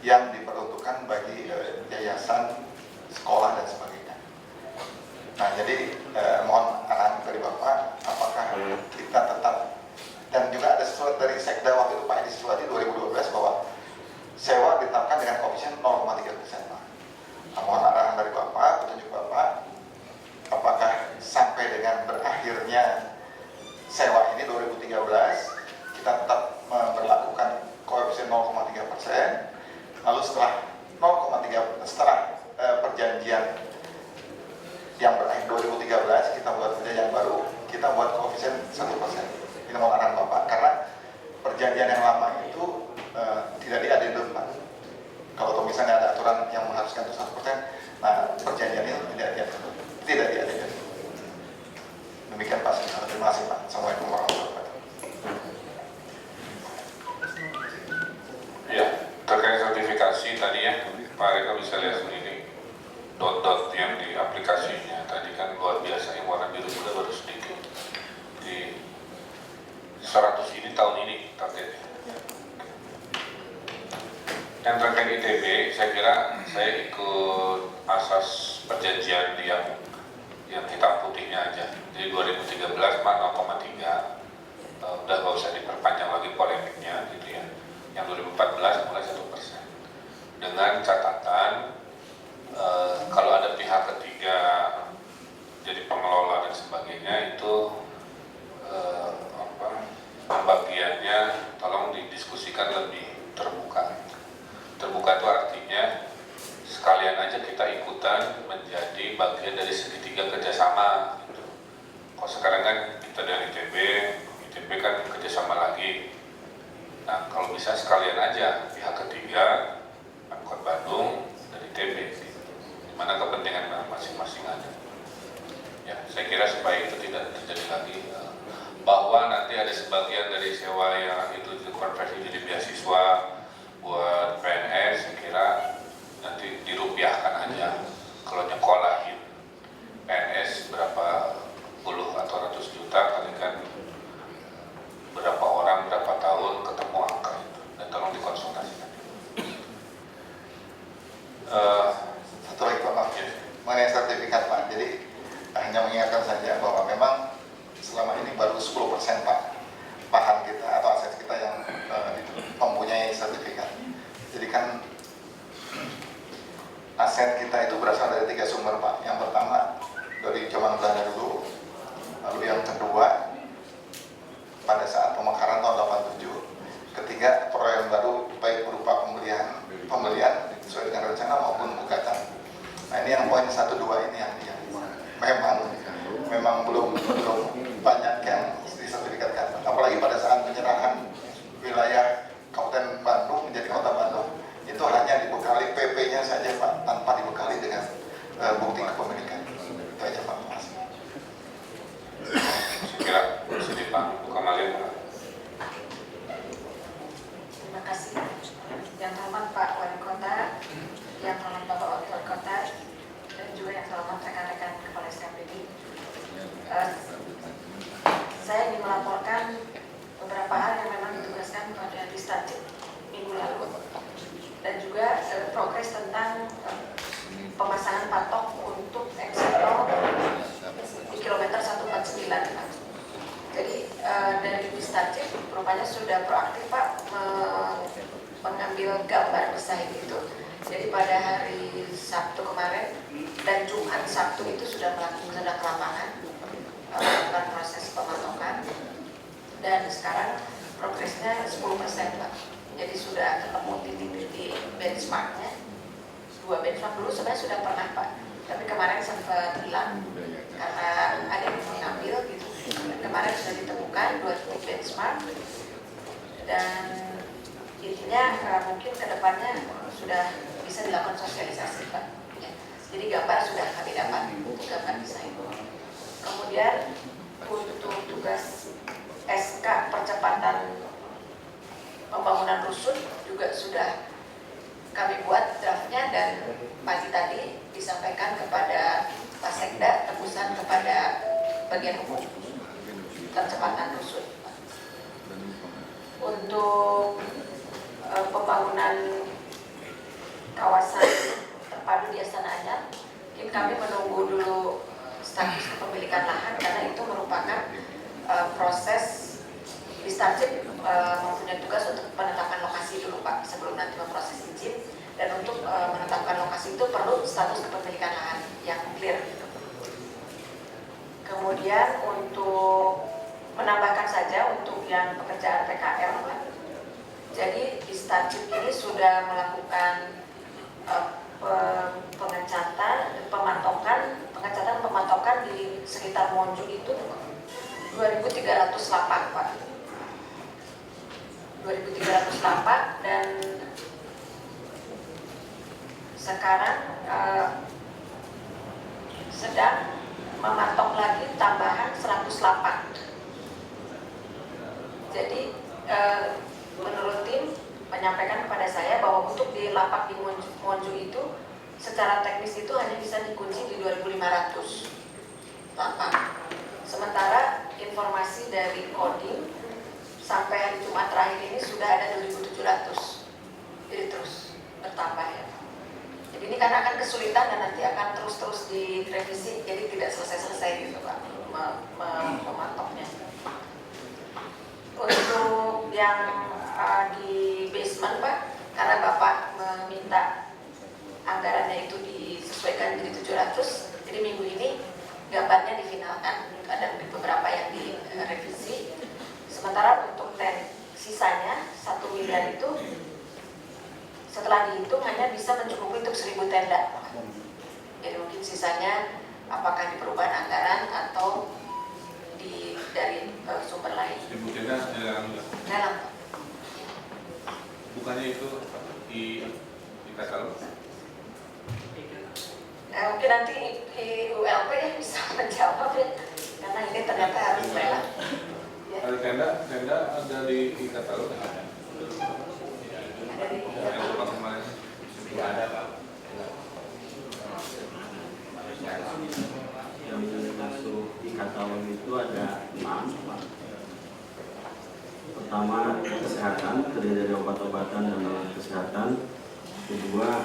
yang diperuntukkan bagi yayasan, sekolah dan sebagainya. Nah, jadi mohon arahan dari Bapak, apakah kita tetap, dan juga ada sesuatu dari Sekda waktu itu Pak Edi Suwadi 2012 bahwa sewa ditetapkan dengan koefisien 0,3%, Pak. Nah, mohon arahan dari Bapak, petunjuk Bapak, apakah sampai dengan berakhirnya sewa ini 2013 kita tetap memberlakukan koefisien 0,3%, lalu setelah 0,3 setelah perjanjian yang berakhir 2013 kita buat perjanjian baru, kita buat koefisien 1%. Ini mohon arahan Bapak, karena perjanjian yang lama itu tidak diadendum, Pak. Kalau misalnya ada aturan yang mengharuskan itu 1%, nah perjanjian ini tidak diadendum. Demikian Pak, terima kasih Pak. Assalamualaikum warahmatullahi wabarakatuh. Ya, terkait sertifikasi tadi ya, Pak Reka bisa lihat sendiri dot-dot yang di aplikasinya tadi kan luar biasa, yang warna biru juga baru sedikit. Di 100 ini tahun ini targetnya. Yang terkait ITB, saya kira saya ikut asas perjanjian yang hitam putihnya aja. Jadi 2013 mah 0,3, udah nggak usah diperpanjang lagi polemiknya gitu ya. Yang 2014 mulai 1%. Dengan catatan kalau ada pihak ketiga jadi pengelola dan sebagainya itu pembagiannya tolong didiskusikan lebih terbuka. Terbuka itu artinya sekalian aja kita ikutan menjadi bagian dari segitiga kerjasama gitu. Kalau sekarang kan kita dari ITB kan kerjasama lagi. Nah, kalau bisa sekalian aja pihak ketiga, Pemkot Bandung dari ITB, di mana kepentingan masing-masing ada. Ya, saya kira supaya itu tidak terjadi lagi, bahwa nanti ada sebagian dari sewa yang itu dikonversi jadi beasiswa buat PNS, saya kira nanti dirupiahkan aja. Kalau nyekolahin PNS berapa puluh atau ratus juta, kalikan berapa orang, berapa tahun, ketemu angka itu. Dan tolong dikonsultasikan. Satu lagi Pak, maaf. Mengenai sertifikat Pak, jadi hanya mengingatkan saja bahwa memang selama ini baru 10% Pak paham kita atau aset kita yang mempunyai sertifikat. Jadi kan aset kita itu berasal dari 3 sumber Pak. Yang pertama dari zaman Belanda dulu, lalu yang kedua pada saat pemekaran tahun 87, ketiga proyek baru baik berupa pembelian sesuai dengan rencana maupun gugatan. Nah, ini yang poin 1, 2 ini yang memang belum banyak yang disertifikatkan. Apalagi pada saat penyerahan wilayah Kabupaten Bandung menjadi Kota Bandung, itu hanya dibekali PP-nya saja Pak, tanpa dibekali dengan bukti kepemilikan. Itu aja Pak. Terima kasih. Saya kira sedih Pak, bukan kalian Pak. Terima kasih. Yang hormat Pak Wali Kota, yang hormat Bapak Wali Kota, dan juga yang hormat rekan-rekan Kepala SKPD. Saya ingin melaporkan dari Distarcip rupanya sudah proaktif Pak mengambil gambar desain itu. Jadi pada hari Sabtu kemarin dan Jumat Sabtu itu sudah melakukan ke lapangan melakukan proses pematokan, dan sekarang progresnya 10% Pak. Jadi sudah ketemu titik-titik benchmarknya. 2 benchmark dulu sebenarnya sudah pernah Pak, tapi kemarin sempat hilang karena ada yang mengambil gitu. Kemarin sudah ditemukan 2 titik benchmark, dan intinya mungkin kedepannya sudah bisa dilakukan sosialisasi Pak. Ya. Jadi gambar sudah kami dapat untuk gambar desain. Kemudian untuk tugas SK percepatan pembangunan rusun juga sudah kami buat draftnya, dan pagi tadi disampaikan kepada Pak Sekda, tembusan kepada bagian hukum percepatan rusun. Untuk pembangunan kawasan terpadu di Astana Anyar, mungkin kami menunggu dulu status kepemilikan lahan karena itu merupakan proses Distarcip mempunyai tugas untuk penetapan lokasi dulu Pak sebelum nanti memproses izin, dan untuk menetapkan lokasi itu perlu status kepemilikan lahan yang clear. Kemudian untuk menambahkan saja untuk yang pekerjaan PKL Pak. Jadi Distarcip ini sudah melakukan pematokan di sekitar Monju itu 2.300 lapak Pak. 2.300 lapak, dan sekarang sedang mematok lagi tambahan 100 lapak. Jadi menurut tim menyampaikan kepada saya bahwa untuk di lapak di Monju itu secara teknis itu hanya bisa dikunci di 2.500 lapak. Sementara informasi dari Kodim sampai hari Jumat terakhir ini sudah ada 2.700. Jadi terus bertambah ya. Jadi ini karena akan kesulitan dan nanti akan terus direvisi, jadi tidak selesai-selesai gitu Pak mematoknya. Untuk yang di basement Pak, karena Bapak meminta anggarannya itu disesuaikan jadi 700, jadi minggu ini gambarnya difinalkan, ada beberapa yang direvisi. Sementara untuk sisanya 1 miliar itu setelah dihitung hanya bisa mencukupi untuk 1.000 tenda. Jadi mungkin sisanya apakah di perubahan anggaran atau dari sumber lain. Ibu tenda Dalam. bukannya itu di katalog? Mungkin nanti ULP yang bisa menjawab ya, karena ini ternyata harus lelang. Ya. Tenda ada di katalog? Ada di Yang lupa kemarin? Tidak ada Pak. Yang masuk di katalog itu ada 6 Pak. Pertama, kesehatan, terdiri dari obat-obatan dan alat kesehatan. Kedua,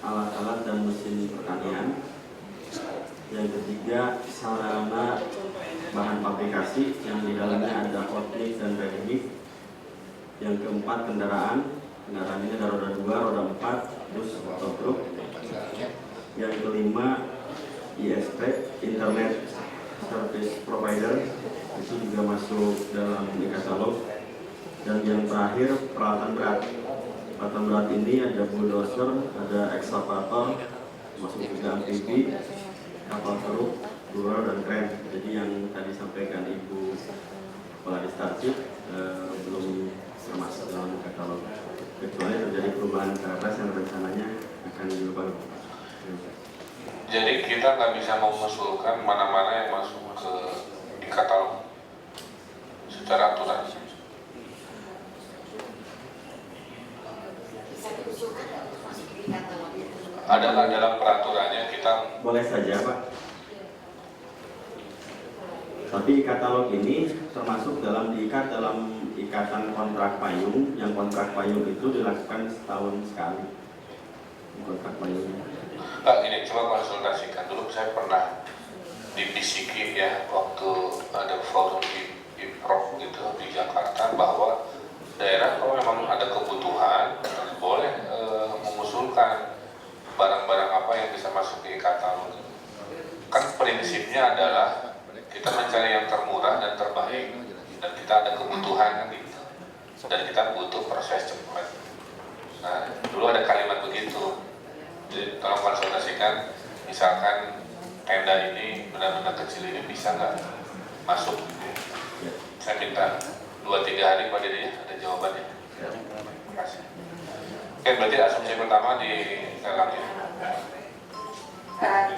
alat-alat dan mesin pertanian. Yang ketiga, sarana bahan fabrikasi yang di dalamnya ada hot mix dan ready mix. Yang keempat, kendaraan ini ada roda 2, roda 4, bus atau truk. Yang kelima, ISP, Internet Service Provider, itu juga masuk dalam di katalog. Dan yang terakhir, peralatan berat. Peralatan berat ini ada bulldozer, ada ekskavator, masuk juga amfibi, kapal keruk, dural, dan kren. Jadi yang tadi sampaikan Ibu Kepala Distarcip belum termasuk dalam katalog, kecuali terjadi perubahan KRS yang rencananya akan diubah. Jadi kita nggak bisa mengusulkan mana-mana yang masuk di katalog secara aturan. bisa diusulkan nggak untuk masuk di katalog? Ada nggak dalam peraturannya kita? Boleh saja Pak. Tapi katalog ini termasuk diikat dalam ikatan kontrak payung, yang kontrak payung itu dilakukan setahun sekali. Kontrak payungnya. Pak, ini coba konsultasikan dulu. Saya pernah dibisiki ya waktu ada forum di Prof gitu. bahwa daerah kalau memang ada kebutuhan boleh mengusulkan barang-barang apa yang bisa masuk ke e-katalog. Kan prinsipnya adalah kita mencari yang termurah dan terbaik, dan kita ada kebutuhan kan gitu, dan kita butuh proses cepat. Nah, dulu ada kalimat begitu, jadi tolong konsultasikan, misalkan tenda ini benar-benar kecil ini bisa nggak masuk gitu. Saya minta 2-3 hari Pak Dede ada jawabannya. Terima kasih. Oke, berarti asumsi pertama di lelang ya.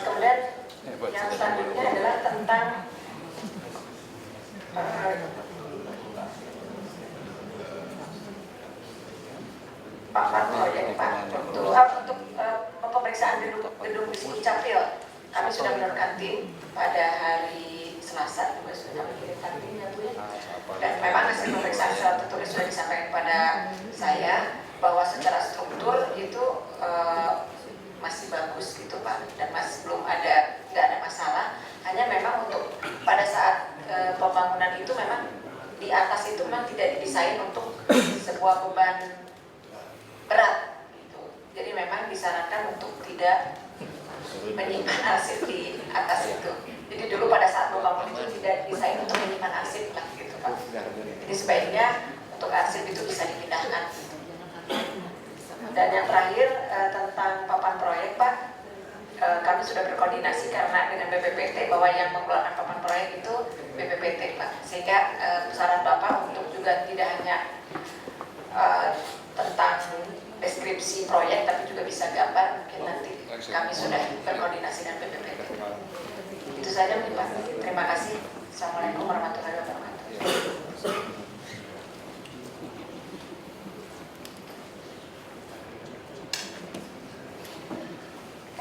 Kemudian yang selanjutnya adalah tentang papan proyek Pak untuk pemeriksaan gedung Wisma Capil. Kami sudah menurunkan tim pada hari Selasa juga sudah mengirimkan timnya Bu ya. Dan memang hasil pemeriksaan secara tertulis sudah disampaikan kepada saya bahwa secara struktur itu masih bagus gitu Pak, dan masih nggak ada masalah. Hanya memang untuk pada saat pembangunan itu memang di atas itu memang tidak didesain untuk sebuah beban berat gitu. Jadi memang disarankan untuk tidak menyimpan arsip di atas itu. Jadi dulu pada saat membangun itu tidak didesain untuk menyimpan arsip lah gitu Pak. Jadi sebaiknya untuk arsip itu bisa dipindahkan. Dan yang terakhir tentang papan proyek Pak, kami sudah berkoordinasi karena dengan BPPT bahwa yang mengeluarkan papan proyek itu BPPT Pak, sehingga saran Bapak untuk juga tidak hanya tentang deskripsi proyek tapi juga bisa gambar, mungkin nanti kami sudah berkoordinasi dengan BPPT. Itu saja Pak. Terima kasih. Assalamualaikum warahmatullahi wabarakatuh.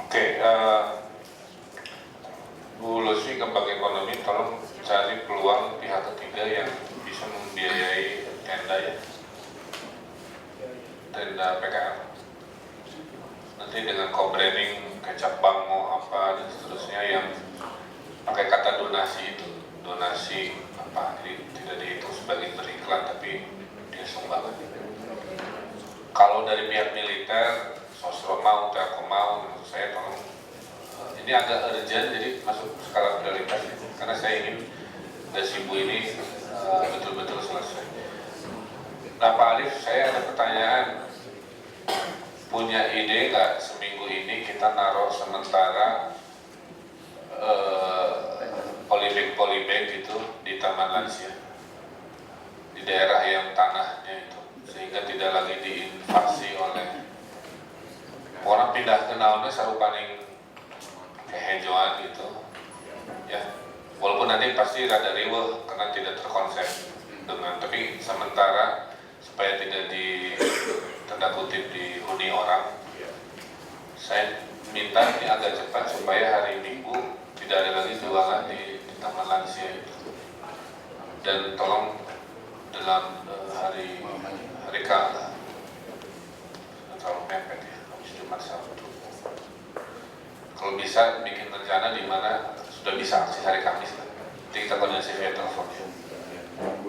Oke, Bu Lucy ke Bank Ekonomi, tolong cari peluang pihak ketiga yang bisa membiayai tenda ya, tenda PKL. Nanti dengan co-branding kecap bango apa dan seterusnya yang pakai kata donasi itu, donasi apa, jadi tidak dihitung sebagai beriklan tapi dia sumbangan. Kalau dari pihak militer, Sosro mau, Telkom mau, menurut saya tolong ini agak urgent, jadi masuk skala prioritas ya. Karena saya ingin Gasibu ini betul-betul selesai. Nah Pak Alif, saya ada pertanyaan, punya ide nggak seminggu ini kita naruh sementara polybag gitu di Taman Lansia, di daerah yang tanahnya itu, sehingga tidak lagi diinvasi oleh orang pindah ke naonnya sarupaning kehejoan gitu ya, walaupun nanti pasti rada riweuh karena tidak terkonsep dengan, tapi sementara supaya tidak di tanda kutip dihuni orang, saya minta ini agak cepat supaya hari Minggu tidak ada lagi jualan di Taman Lansia itu, dan tolong dalam hari terlalu mepet ya, Jumat Sabtu. Kalau bisa bikin rencana di mana sudah bisa aksi hari Kamis lah. Nanti kita koordinasi via telepon ya.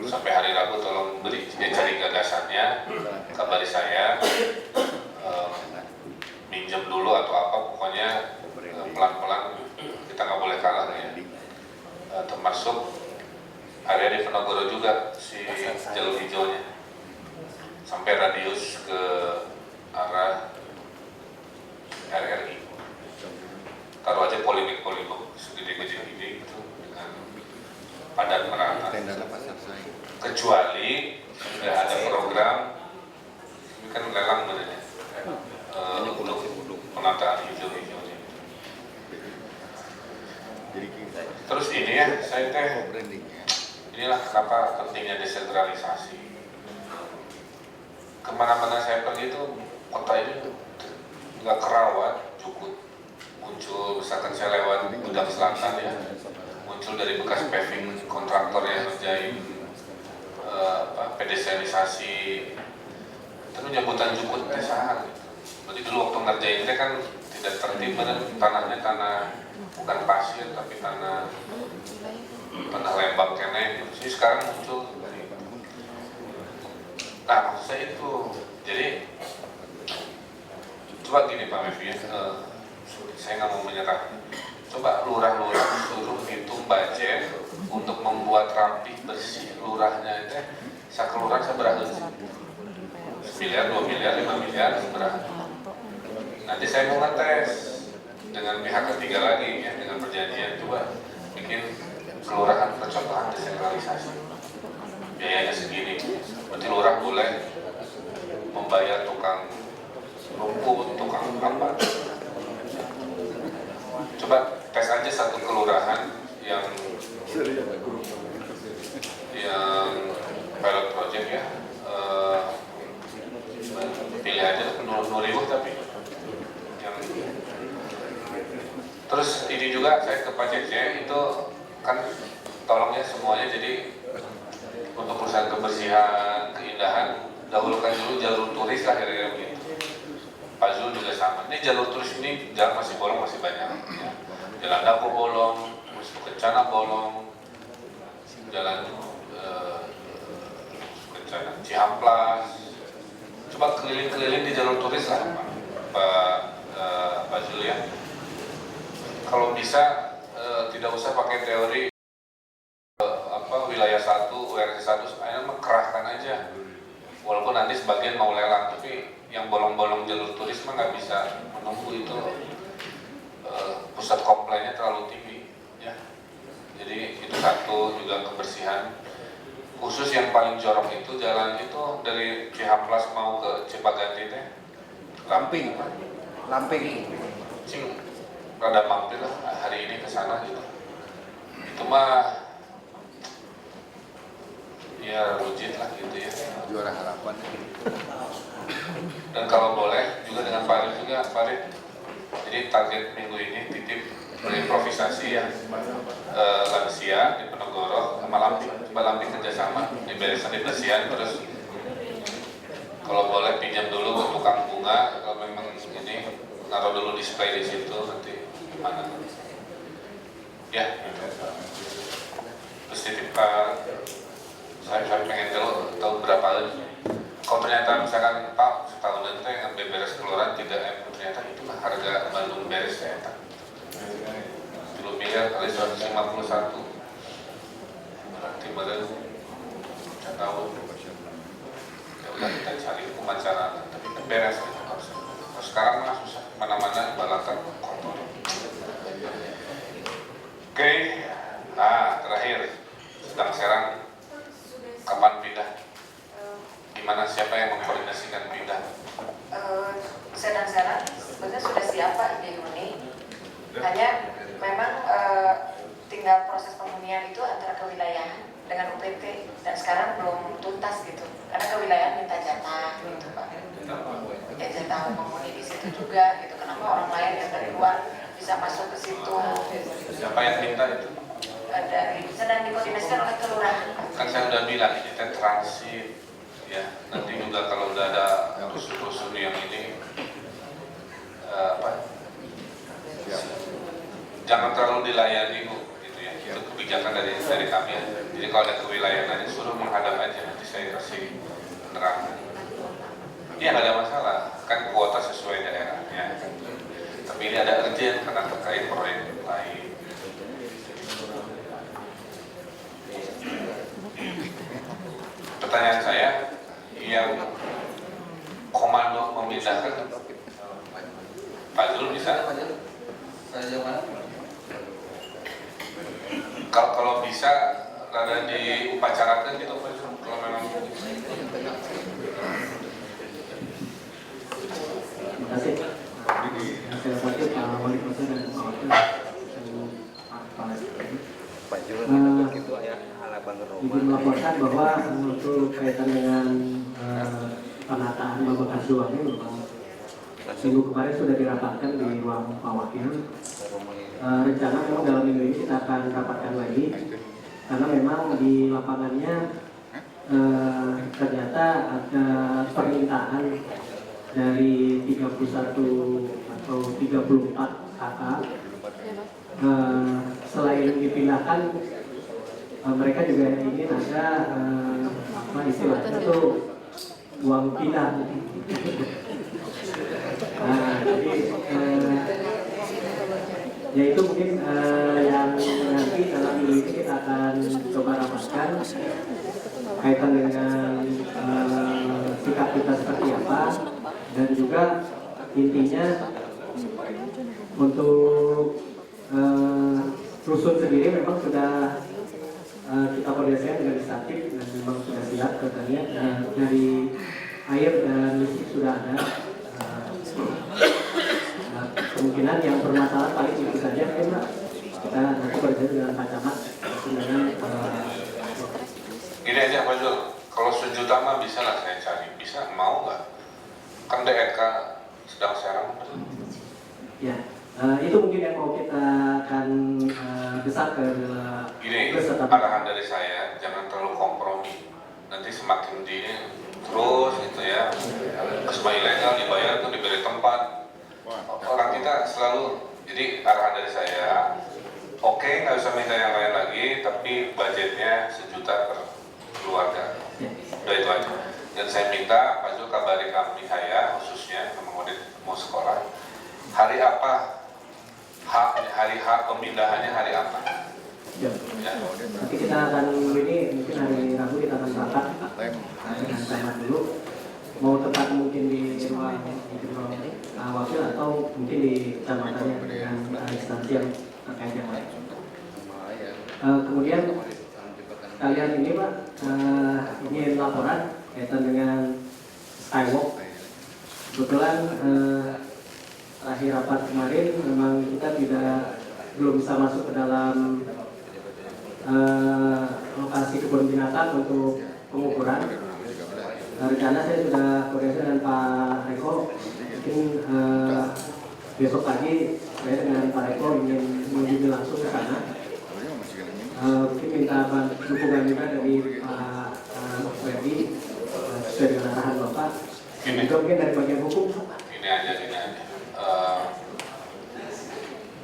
Sampai hari Rabu tolong cari gagasannya, kabari saya, minjem dulu atau apa, pokoknya pelan-pelan, kita nggak boleh kalah ya. Termasuk area di Penogoro juga si jalur hijaunya, sampai radius ke arah RRI. Taruh aja polemik segede gede gitu dengan padat merata. Kecuali sudah ada program, ini kan lelang benernya untuk penataan hijau-hijaunya. Terus ini ya, saya inilah kenapa pentingnya desentralisasi. Kemana-mana saya pergi itu kota ini nggak kerawat, cukup muncul, misalkan saya lewat Gudang Selatan ya, muncul dari bekas paving kontraktor yang ngerjain pedestrianisasi, terus jemputan jukut desa gitu. Jadi dulu waktu ngerjain itu kan tidak tertib, tanahnya tanah bukan pasir tapi tanah lembab kene. Jadi sekarang muncul Nah, maksud saya itu, jadi coba gini Pak Mevi, saya nggak mau menyerah. Coba lurah-lurah suruh hitung budget untuk membuat rapi bersih lurahnya itu, sakelurah seberapa sih? 1 miliar, 2 miliar, 5 miliar seberapa? Nanti saya mau ngetes dengan pihak ketiga lagi ya, dengan perjanjian coba bikin kelurahan percontohan desentralisasi. Biayanya segini, berarti lurah boleh membayar tukang rumput, tukang apa. Coba tes aja satu kelurahan yang pilot project ya, pilih aja Nuriwuh tapi yang terus ini juga saya ke Pak Cece itu kan tolongnya semuanya jadi untuk urusan kebersihan, keindahan dahulukan dulu jalur turis lah kira-kira begitu. Pak Zul juga sama. Ini jalur turis ini jalan masih bolong, masih banyak. Ya. Jalan Dapo bolong, Kencana bolong, jalan Kencana Cihamplas. Coba keliling-keliling di jalur turis lah, Pak Zul ya. Kalau bisa tidak usah pakai teori wilayah 1, URT 1, memang kerahkan aja. Walaupun nanti sebagian mau lelang, tapi yang bolong-bolong jalur turis mah nggak bisa menunggu itu, pusat komplainnya terlalu tinggi ya. Jadi itu satu, juga kebersihan khusus yang paling jorok itu jalan itu dari Cihamplas mau ke Cipaganti teh Lamping cing rada mampir lah hari ini ke sana gitu. Itu mah ya rujit lah gitu ya, Juara harapan. Dan kalau boleh juga dengan Pak Arif juga, Pak Arif, jadi target minggu ini titip berimprovisasi ya, lansia di Penogoro sama Lamping, coba Lamping kerjasama diberesin dibersihan, terus kalau boleh pinjam dulu ke tukang bunga, kalau memang ini naruh dulu display di situ nanti gimana ya gitu. Terus titip saya pengen tahu berapa kali. Kalau ternyata misalkan Pak setahun nanti yang beres keluaran 3M, ternyata itu mah harga Bandung beres ya Pak. 10 miliar kali 151 berarti baru saya tahu. Ya udah kita cari pemacara, tapi kan beres gitu harus. Sekarang mah susah, mana-mana balatan kotor. Oke, nah terakhir sedang Serang. Kapan pindah? Gimana, siapa yang mengkoordinasikan pindah? Sedang Serang sebenarnya sudah siap Pak di Juni. Hanya memang tinggal proses penghunian itu antara kewilayahan dengan UPT dan sekarang belum tuntas gitu. Karena kewilayahan minta jatah gitu Pak. Ya jatah menghuni di situ juga gitu. Kenapa orang lain yang dari luar bisa masuk ke situ? Siapa yang minta itu? Sedang dikoordinasikan oleh kelurahan. Kan saya udah bilang ini kan transit ya, nanti juga kalau udah ada rusun-rusun yang ini jangan terlalu dilayani Bu gitu ya, itu kebijakan dari kami ya. Jadi kalau ada kewilayahan aja suruh menghadap aja, nanti saya kasih penerangan. Iya nggak ada masalah, kan kuota sesuai daerahnya. Tapi ini ada urgent karena terkait proyek lain. Pertanyaan saya, yang komando memindahkan Pak Zul bisa? Kalau bisa, rada diupacarakan gitu Pak Zul, kalau memang. Terima kasih. Saya rasa Pak Wali Kota dan Pak Jul Itu ya ala Bang Roma. Ibu melaporkan bahwa untuk kaitan dengan penataan Babakan Suami minggu kemarin sudah dirapatkan di ruang Pak Wakil. Rencana memang dalam minggu ini kita akan rapatkan lagi karena memang di lapangannya ternyata ada permintaan dari 31 atau 34 kakak. Selain dipindahkan, mereka juga ingin ada apa istilahnya itu uang pindah. Nah, jadi ya itu mungkin yang nanti dalam minggu ini kita akan coba rapatkan kaitan dengan sikap kita seperti apa, dan juga intinya untuk rusun sendiri memang sudah kita koordinasikan dengan instansi dan memang sudah siap katanya, dari air dan listrik sudah ada. Kemungkinan yang bermasalah paling itu saja mungkin Pak, kita nanti berjalan dengan Pak Camat dengan Gini aja Pak Zul, kalau sejuta mah bisa lah saya cari, bisa, mau nggak? Kan DRK sedang serang. ya, itu mungkin yang mau kita akan besar ke Gini, arahan dari saya, jangan terlalu kompromi. Nanti semakin di terus gitu ya, semua ilegal dibayar itu diberi tempat. Orang kita selalu, jadi arahan dari saya, oke, nggak usah minta yang lain lagi, tapi budgetnya 1 juta per keluarga. Udah itu aja. Dan saya minta Pak Zul kabari kami, saya khususnya memang mau sekolah, hari apa hari pemindahannya hari apa? Ya. Nanti kita akan ini mungkin hari Rabu kita akan berangkat dengan Camat dulu. Mau tempat mungkin di ruang wakil atau mungkin di kecamatannya dengan instansi yang terkait yang lain. Kemudian kalian ini Pak, ini laporan kaitan dengan Skywalk. Kebetulan terakhir rapat kemarin memang kita belum bisa masuk ke dalam lokasi kebun binatang untuk pengukuran. Rencana saya sudah koordinasi dengan Pak Eko, mungkin besok pagi saya dengan Pak Eko ingin menuju langsung ke sana. Mungkin minta dukungan juga dari Pak Ferdi sesuai dengan arahan Bapak. Juga mungkin dari bagian hukum. Gini aja.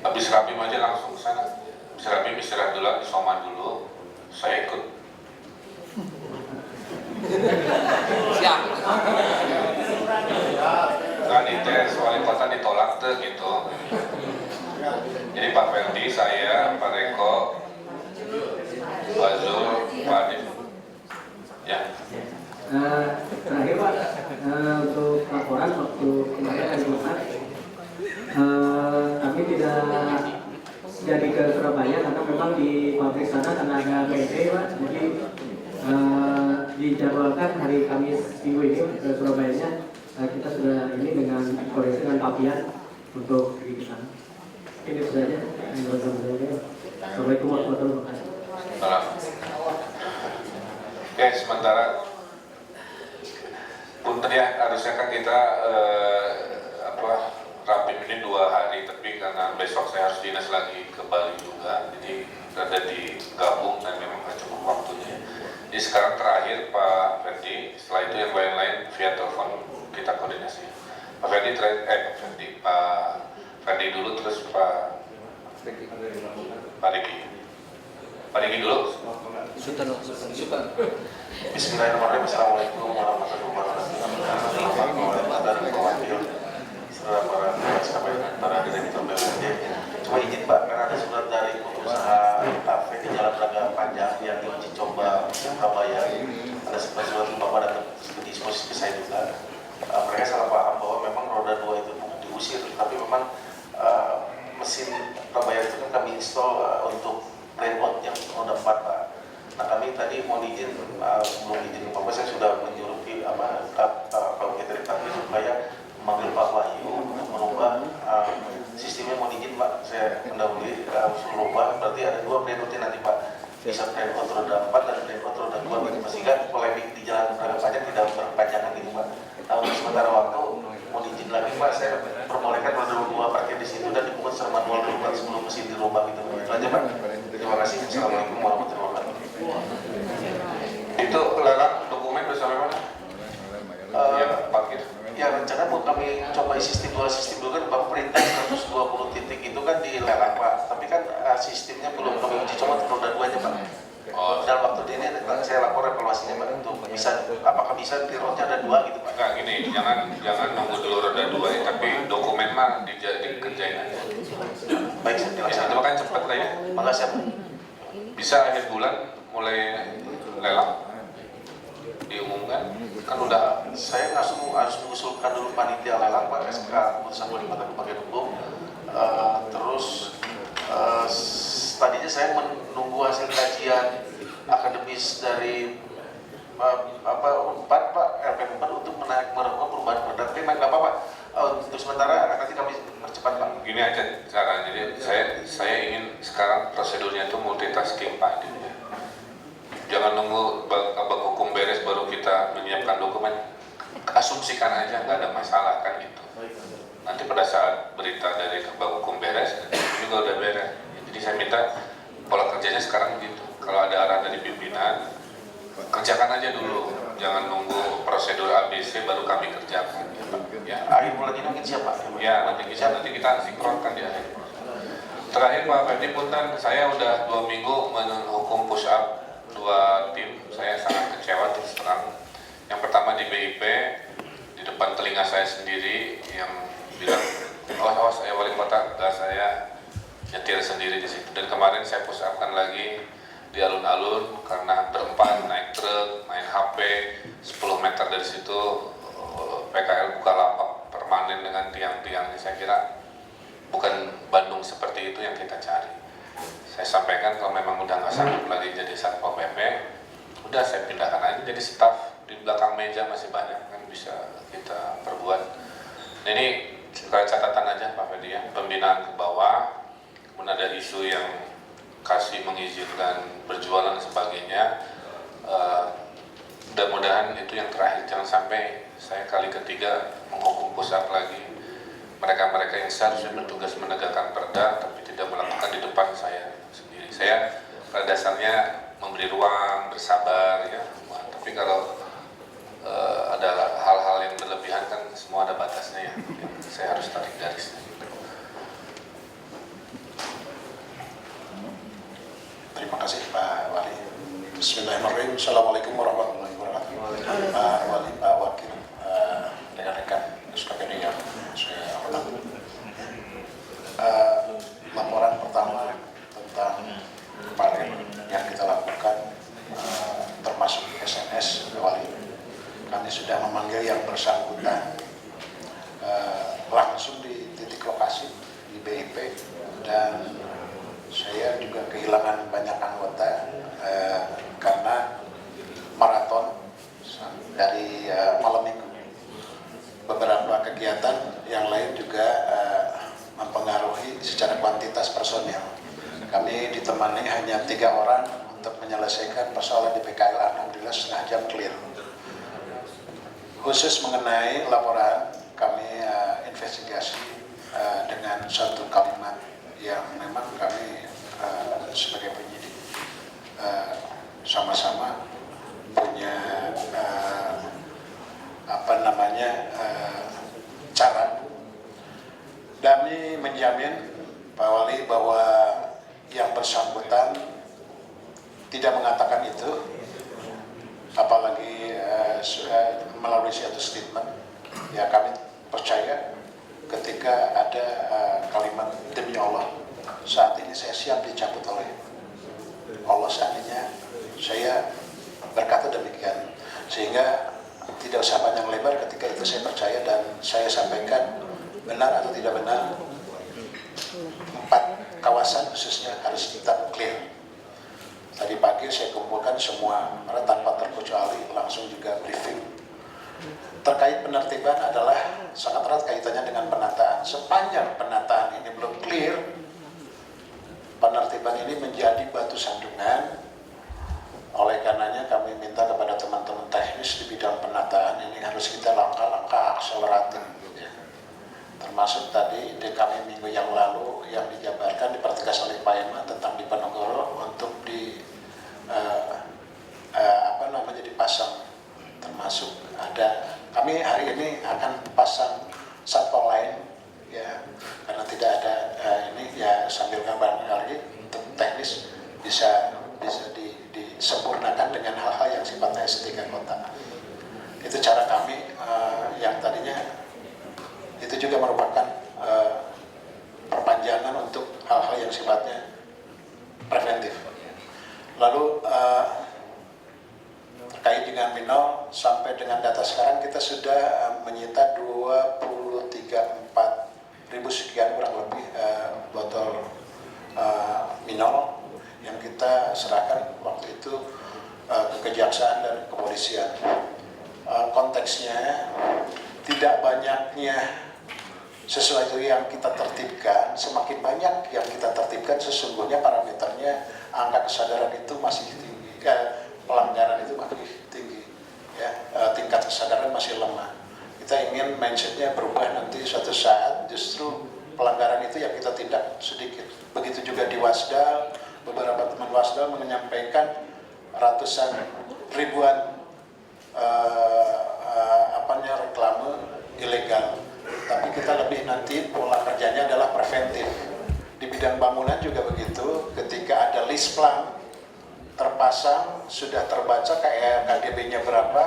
Habis rapim aja langsung ke sana. Habis rapim istirahat dulu, isoman dulu, saya ikut. Siap. Nggak dites, wali kota ditolak tuh gitu. Jadi Pak Ferdi, saya, Pak Reko, Pak Zul, Pak Adib. Ya. Terakhir Pak, untuk laporan waktu kemarin hari Jumat, kami tidak jadi ke Surabaya karena memang di pabrik sana karena ada PD Pak, jadi dijadwalkan hari Kamis minggu ini ke Surabaya. Kita sudah ini dengan koordinasi dengan Pak Pian untuk pergi ke sana. Ini saja. Assalamualaikum warahmatullahi wabarakatuh. Oke, sementara punten ya, harusnya kan kita rapim ini 2 hari, tapi karena besok saya harus dinas lagi ke Bali juga, jadi ada digabung dan memang nggak cukup waktunya. Jadi sekarang terakhir Pak Ferdi, setelah itu yang lain-lain via telepon kita koordinasi. Pak Ferdi Pak Ferdi dulu, terus Pak Riki. Pak Riki dulu. Bismillahirrahmanirrahim. Assalamualaikum warahmatullahi wabarakatuh. Para direktur BUMD. Cuma izin Pak, karena ada surat dari pengusaha kafe di Jalan Braga Panjang yang diuji coba Surabaya. Ada surat Bapak datang ke diskusi ke saya juga. Mereka salah paham bahwa memang roda 2 itu diusir, tapi memang mesin Surabaya itu kan kami install untuk brainboard yang roda 4 Pak. Nah kami tadi mau izin, belum izin Bapak, saya sudah menjurupi Pak Menteri kami supaya memanggil Pak Wahyu untuk merubah sistemnya. Mau izin Pak, saya mendahului usul rubah, berarti ada 2 brainboard nanti Pak, bisa brainboard roda 4 dan brainboard roda 2, sehingga polemik di Jalan Braga Panjang tidak berpanjangan ini Pak. Nah untuk sementara waktu mau izin lagi Pak, saya perbolehkan roda 2 parkir di situ dan dipungut sama manual dulu Pak sebelum mesin dirubah gitu. Itu aja Pak. Terima kasih. Assalamualaikum warahmatullahi wabarakatuh. Itu lelang dokumen bersama mana? Ya, parkir. Ya rencana mau kami coba sistem 2 sistem dulu kan Bapak perintah 120 titik itu kan dilelang Pak, tapi kan sistemnya belum kami uji coba roda 2 nya Pak. Dalam waktu ini Pak, saya lapor evaluasinya Pak untuk bisa, apakah bisa di roadnya ada 2 gitu Pak? Enggak gini, jangan nunggu dulu roda 2 ya, tapi dokumen mah dikerjain aja. Baik, saya Ya, dilaksanakan. itu kan cepet lah ya. Makasih Pak. Bisa akhir bulan mulai lelang diumumkan. Kan udah Saya harus mengusulkan dulu panitia lelang Pak, SK keputusan wali kota Kabupaten Hukum. Terus tadinya saya menunggu hasil kajian akademis dari Unpad Pak, LP4 untuk melakukan perubahan perda. Tapi nggak apa-apa. Untuk sementara nanti kami percepat Pak. gini aja caranya. Jadi saya ingin sekarang prosedurnya itu multitasking Pak. Jadi, jangan nunggu bab hukum beres baru kita menyiapkan dokumen. Asumsikan aja nggak ada masalah kan gitu. Nanti pada saat berita dari bab hukum beres itu juga udah beres. Jadi saya minta pola kerjanya sekarang gitu. Kalau ada arahan dari pimpinan, kerjakan aja dulu. Jangan nunggu prosedur ABC baru kami kerjakan. Ya, Akhir bulan ini mungkin siapa? ya nanti kita sinkronkan di akhir. Terakhir Pak Ferdi Punten, saya udah 2 minggu menghukum push up 2 tim. Saya sangat kecewa terus terang. Yang pertama di BIP, di depan telinga saya sendiri yang bilang awas saya wali kota, enggak, saya nyetir sendiri di situ. Dan kemarin saya push up-kan lagi di alun-alun karena berempat naik truk, main HP 10 meter dari situ. PKL Bukalapak permanen dengan tiang-tiang. Saya kira bukan Bandung seperti itu yang kita cari. Saya sampaikan kalau memang udah nggak sanggup lagi jadi Satpol PP, udah saya pindahkan aja jadi staf. Di belakang meja masih banyak kan bisa kita perbuat. Nah, ini catatan aja Pak Ferdi ya, pembinaan ke bawah, kemudian ada isu yang kasih mengizinkan berjualan dan sebagainya. Mudah-mudahan itu yang terakhir, jangan sampai saya kali ketiga menghukum pusat lagi mereka-mereka yang seharusnya bertugas menegakkan perda tapi tidak melakukan di depan saya sendiri. Saya pada dasarnya memberi ruang, bersabar ya, tapi kalau ada hal-hal yang berlebihan kan semua ada batasnya ya, saya harus tarik garisnya. Terima kasih Pak Wali. Bismillahirrahmanirrahim. Assalamualaikum warahmatullahi wabarakatuh. Pak Wali, Pak Wakil, rekan-rekan SKPD yang saya hormati. Laporan pertama tentang kemarin yang kita lakukan termasuk SNS Wali. Kami sudah memanggil yang bersangkutan langsung di titik lokasi di BIP dan saya juga kehilangan banyak anggota karena maraton dari malam minggu. Beberapa kegiatan yang lain juga mempengaruhi secara kuantitas personil. Kami ditemani hanya 3 orang untuk menyelesaikan persoalan di PKL, alhamdulillah setengah jam clear. Khusus mengenai laporan, kami investigasi dengan satu kalimat yang memang kami sebagai penyidik sama-sama punya cara. Kami menjamin Pak Wali bahwa yang bersangkutan tidak mengatakan itu, apalagi melalui suatu statement. Ya, kami percaya ketika ada kalimat demi Allah, saat ini saya siap dicabut oleh Allah, seandainya saya berkata demikian, sehingga tidak usah panjang lebar. Ketika itu saya percaya dan saya sampaikan, benar atau tidak benar, 4 kawasan khususnya harus tetap clear. Tadi pagi saya kumpulkan semua tanpa terkecuali, langsung juga briefing. Terkait penertiban adalah sangat erat kaitannya dengan penataan. Sepanjang penataan ini belum clear, penertiban ini menjadi batu sandungan. Oleh karenanya kami minta kepada teman-teman teknis di bidang penataan ini harus kita langkah-langkah akseleratif. Termasuk tadi di kami minggu yang lalu yang dijabarkan dipertegas oleh Pak Ema tentang di Diponegoro untuk dipasang, termasuk ada kami hari ini akan pasang satpol lain ya, karena tidak ada ini ya, sambil gambar lagi untuk teknis bisa disempurnakan digunakan dengan hal-hal yang sifatnya estetika kota. Itu cara kami yang tadinya itu juga merupakan perpanjangan untuk hal-hal yang sifatnya preventif. Lalu terkait dengan minol, sampai dengan data sekarang kita sudah menyita 23.400 sekian kurang lebih botol minol yang kita serahkan waktu itu ke kejaksaan dan kepolisian. Konteksnya tidak banyaknya sesuatu yang kita tertibkan, semakin banyak yang kita tertibkan sesungguhnya parameternya angka kesadaran itu masih tinggi, pelanggaran itu masih tinggi, ya, tingkat kesadaran masih lemah. Kita ingin mindsetnya berubah nanti suatu saat justru pelanggaran itu yang kita tindak sedikit. Begitu juga di Wasdal, beberapa teman Wasdal menyampaikan ratusan ribuan reklame ilegal. Tapi kita lebih nanti pola kerjanya adalah preventif. Di bidang bangunan juga begitu, ketika ada list plan terpasang, sudah terbaca kayak KDB-nya berapa,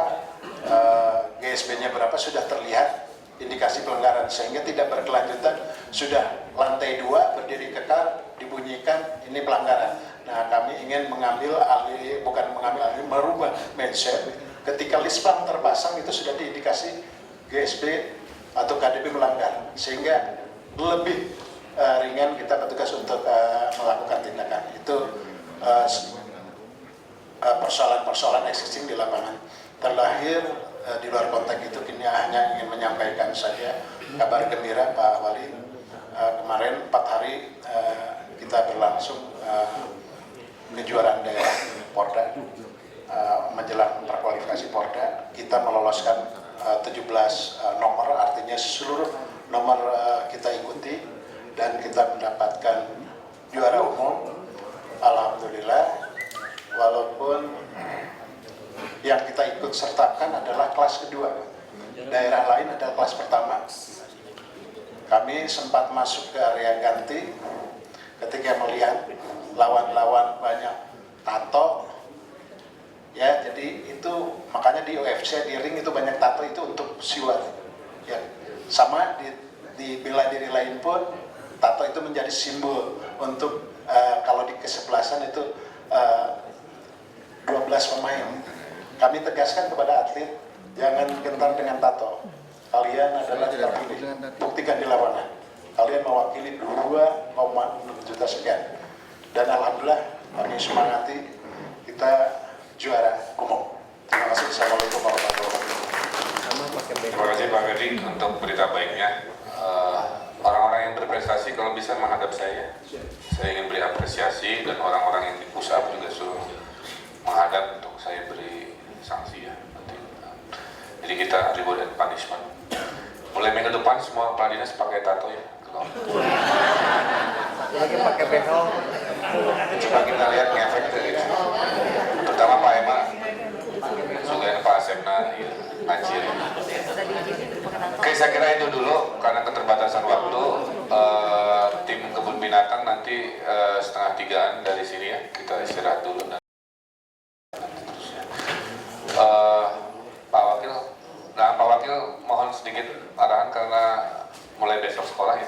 GSB-nya berapa, sudah terlihat indikasi pelanggaran, sehingga tidak berkelanjutan, sudah lantai 2 berdiri kekar, dibunyikan ini pelanggaran. Nah, kami ingin mengambil alih, bukan mengambil alih, merubah mindset. Ketika list plan terpasang itu sudah diindikasi GSB atau KDB melanggar, sehingga lebih ringan kita petugas untuk melakukan tindakan. Itu persoalan-persoalan existing di lapangan. Terlahir di luar konteks itu, kini hanya ingin menyampaikan saja kabar gembira Pak Wali. Kemarin 4 hari kita berlangsung kejuaraan daerah Porda, menjelang perkualifikasi Porda, kita meloloskan 17 nomor, artinya seluruh nomor kita ikuti dan kita mendapatkan juara umum. Alhamdulillah, walaupun yang kita ikut sertakan adalah kelas kedua, daerah lain adalah kelas pertama. Kami sempat masuk ke area ganti ketika melihat lawan-lawan banyak tato, ya, jadi itu makanya di UFC, di ring itu banyak tato, itu untuk siwat, ya. Sama di bela diri lain pun tato itu menjadi simbol untuk kalau di kesebelasan itu 12 pemain. Kami tegaskan kepada atlet, jangan gentar dengan tato. Kalian adalah terpilih, buktikan di lapangan. Kalian mewakili 2,6 juta sekian. Dan alhamdulillah kami semangati, kita juara umum. Terima kasih. Assalamualaikum warahmatullahi wabarakatuh. Terima kasih Pak Ferdi untuk berita baiknya. Orang-orang yang berprestasi kalau bisa menghadap saya ingin beri apresiasi, dan orang-orang yang di push up juga suruh menghadap untuk saya beri sanksi, ya. Jadi kita reward and punishment. Mulai minggu depan semua kepala dinas pakai tato, ya. Lagi pakai behel. Coba kita lihat ngefek dari itu. Terutama Pak Ema, juga Pak Asemna, ya, Acil. Oke, saya kira itu dulu karena keterbatasan waktu. Tim kebun binatang nanti 2:30 dari sini, ya. Kita istirahat dulu. Pak Wakil mohon sedikit arahan karena mulai besok sekolah, ya.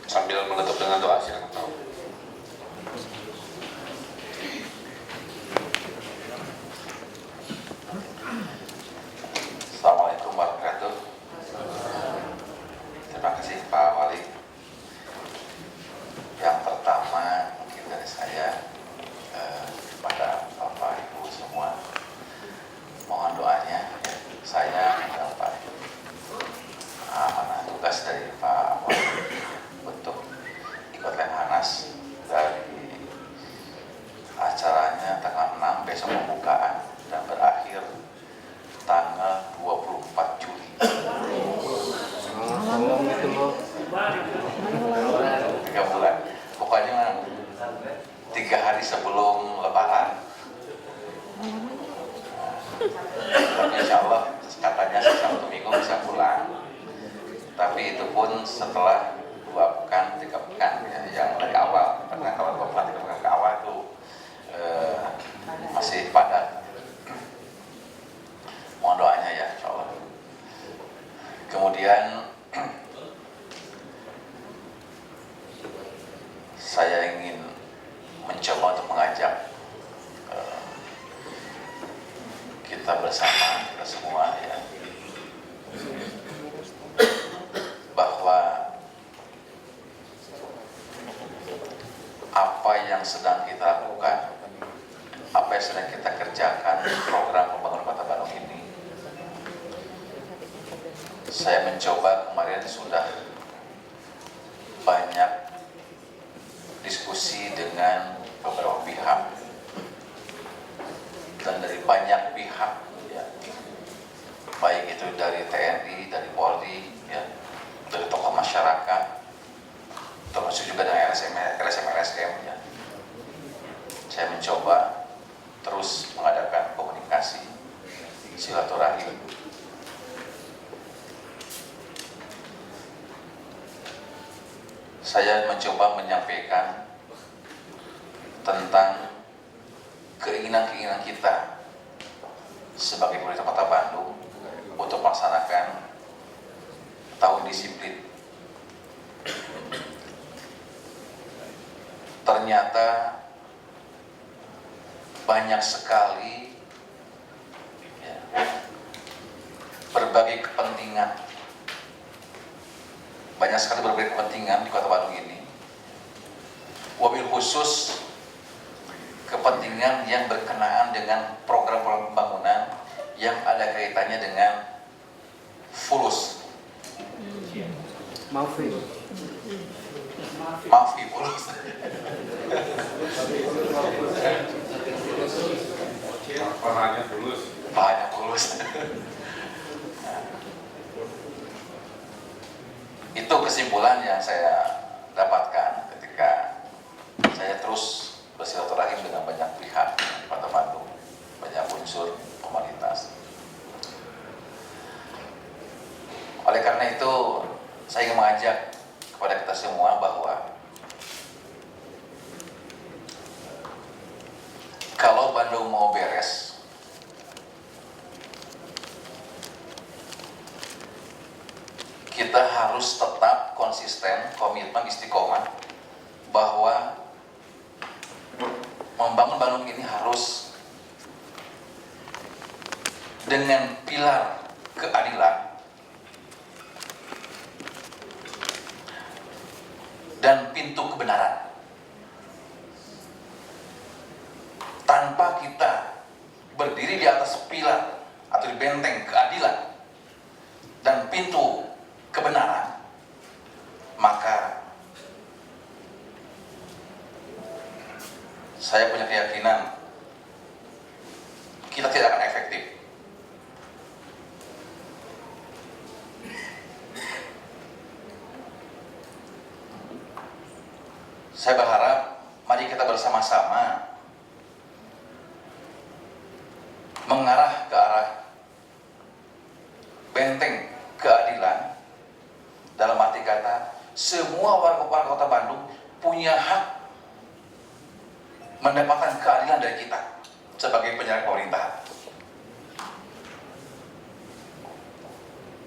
Sambil menutup dengan doa, silakan. Assalamualaikum warahmatullahi wabarakatuh. Terima kasih Pak Wali. Yang pertama mungkin dari saya kepada Bapak Ibu semua, mohon doanya. Saya mendapat amanah tugas dari Pak Wali untuk ikut Lemhanas dari acaranya tanggal 6 besok pembukaan dan berakhir tanggal 24 Juli. 3 bulan. Pokoknya 3 hari sebelum Lebaran. Insya Allah katanya Sabtu Minggu bisa pulang. Tapi itu pun setelah 2 pekan, 3 pekan, ya, yang dari awal. Karena kalau 2 pekan, 3 pekan ke awal itu masih pada kita bersama, kita semua ya, bahwa apa yang sedang kita lakukan, apa yang sedang kita kerjakan program pembangunan Kota Bandung ini, saya mencoba kemarin sudah banyak diskusi dengan beberapa pihak dan dari banyak pihak ya, baik itu dari TNI, dari Polri ya, dari tokoh masyarakat, termasuk juga dari LSM ya. Saya mencoba terus mengadakan komunikasi silaturahim. Saya mencoba menyampaikan tentang keinginan-keinginan kita sebagai pemerintah Kota Bandung untuk melaksanakan tahun disiplin. Ternyata banyak sekali ya, berbagai kepentingan, di Kota Bandung ini, wabil khusus kepentingan yang berkenaan dengan program-program pembangunan yang ada kaitannya dengan fulus. Maafi fulus. Banyak fulus. Itu kesimpulan yang saya dapatkan ketika saya terus bersilaturahim dengan banyak pihak di Kota Bandung, banyak unsur komunitas. Oleh karena itu, saya ingin mengajak kepada kita semua bahwa kalau Bandung mau beres, kita harus tetap konsisten, komitmen, istiqomah bahwa membangun Bandung ini harus dengan pilar keadilan dan pintu kebenaran. Tanpa kita berdiri di atas pilar atau di benteng keadilan dan pintu kebenaran, maka saya punya keyakinan kita tidak akan efektif. Saya berharap mari kita bersama-sama mengarah ke arah benteng keadilan, dalam arti kata semua warga Kota Bandung punya hak mendapatkan keadilan dari kita sebagai penyelenggaraan pemerintahan.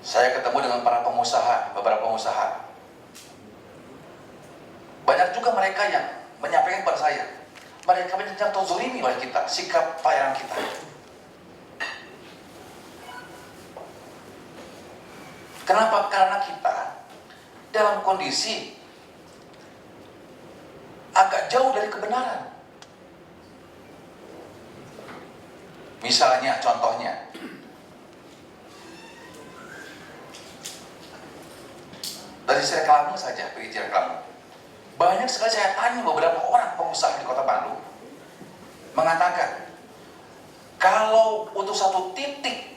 Saya ketemu dengan para pengusaha, beberapa pengusaha. Banyak juga mereka yang menyampaikan kepada saya, mereka banyak yang terzolimi oleh kita, sikap pelayanan kita. Kenapa? Karena kita dalam kondisi agak jauh dari kebenaran. Misalnya, contohnya, dari sisi reklame saja, perizinan reklame. Banyak sekali saya tanya beberapa orang pengusaha di Kota Bandung mengatakan, kalau untuk satu titik,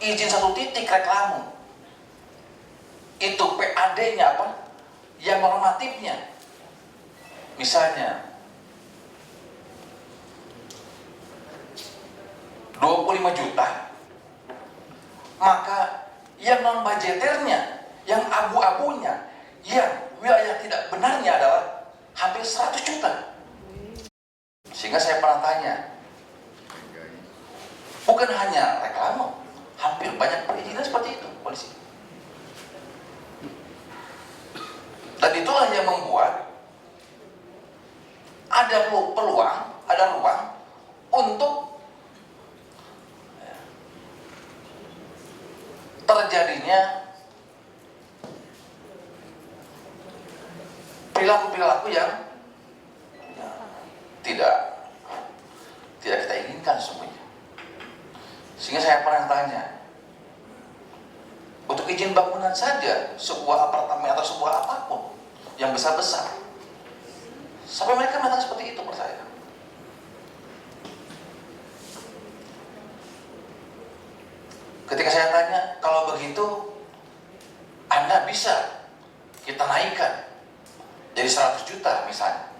izin satu titik reklame, itu PAD-nya apa? Yang normatifnya, misalnya 25 juta, maka yang non budgeternya, yang abu-abunya, yang wilayah tidak benarnya adalah hampir 100 juta. Sehingga saya pernah tanya, bukan hanya reklame, hampir banyak perizinan seperti itu polisi. Dan itulah yang membuat ada peluang, ada ruang untuk terjadinya perilaku-perilaku yang tidak kita inginkan semuanya. Sehingga saya pernah tanya, untuk izin bangunan saja sebuah apartemen atau sebuah apapun yang besar-besar, sampai mereka mengatakan seperti itu per saya. Ketika saya tanya, kalau begitu Anda bisa kita naikkan jadi 100 juta misalnya,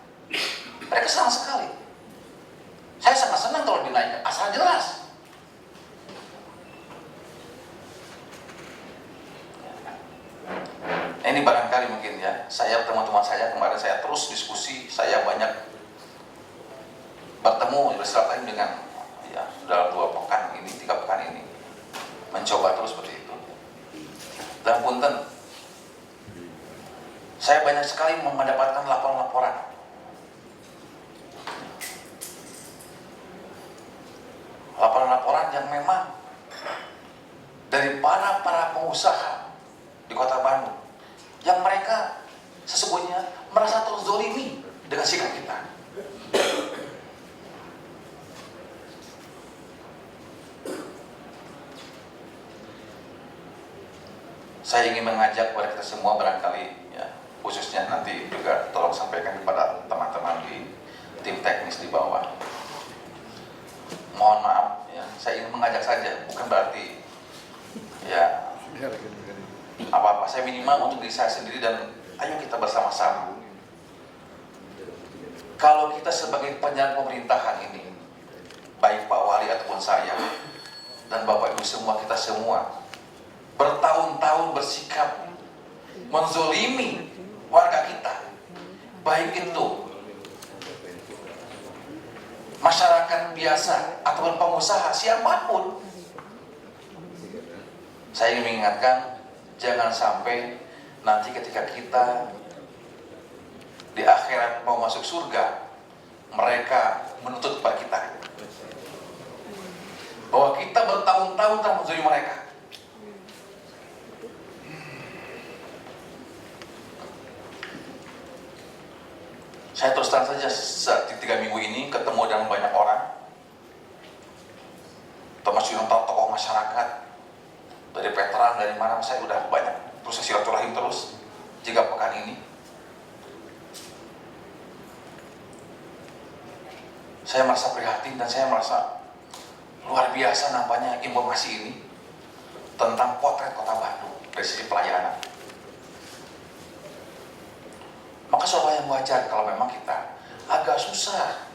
mereka senang sekali. Saya sangat senang kalau dinaikkan, asal jelas. Nah, ini barangkali mungkin ya, saya teman-teman saya kemarin saya terus diskusi, saya banyak bertemu bersilaturahmi dengan ya dalam 2 pekan ini, 3 pekan ini, mencoba terus seperti itu. Dan punten, saya banyak sekali mendapatkan laporan-laporan. Laporan-laporan yang memang dari para pengusaha di Kota Bandung yang mereka sesungguhnya merasa terzolimi dengan sikap kita. Saya ingin mengajak kepada kita semua barangkali ya, khususnya nanti juga tolong sampaikan kepada teman-teman di tim teknis di bawah. Mohon maaf ya, saya ingin mengajak saja, bukan berarti ya apa-apa. Saya minimal untuk diri saya sendiri dan ayo kita bersama-sama. Kalau kita sebagai penjalan pemerintahan ini, baik Pak Wali ataupun saya dan Bapak Ibu semua, kita semua bertahun-tahun bersikap menzolimi warga kita, baik itu masyarakat biasa ataupun pengusaha, siapapun. Saya ingin mengingatkan, jangan sampai nanti ketika kita di akhirat mau masuk surga, mereka menuntut kepada kita bahwa kita bertahun-tahun telah menzalimi mereka. Saya terus terang saja, di 3 minggu ini ketemu dengan banyak orang, termasuk yang tokoh masyarakat, dari veteran, dari mana, saya udah banyak proses silaturahim terus 3 pekan ini. Saya merasa prihatin dan saya merasa luar biasa nampaknya informasi ini tentang potret Kota Bandung dari sisi pelayanan. Maka suatu yang wajar kalau memang kita agak susah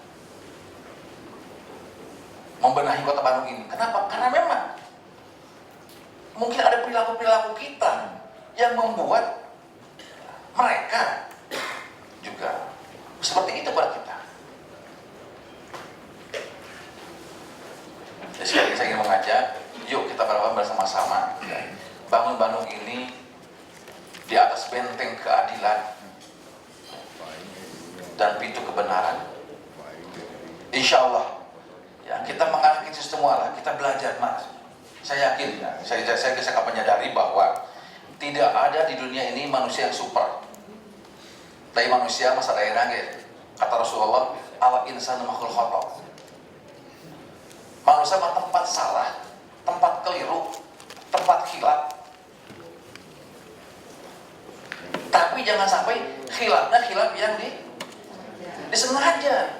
membenahi Kota Bandung ini. Kenapa? Karena memang mungkin ada perilaku-perilaku kita yang membuat mereka juga seperti itu pada kita. Jadi sekali lagi saya ingin mengajak, yuk kita bersama-sama bangun Bandung ini di atas benteng keadilan dan pintu kebenaran. Insya Allah ya, kita mengarahkan itu semua lah, kita belajar mas. Saya yakin ya, saya akan menyadari bahwa tidak ada di dunia ini manusia yang super. Dari manusia masa daerah kata Rasulullah, al insanu makhluk khata'. Manusia tempat salah, tempat keliru, tempat khilaf. Tapi jangan sampai khilafnya khilaf yang disengaja,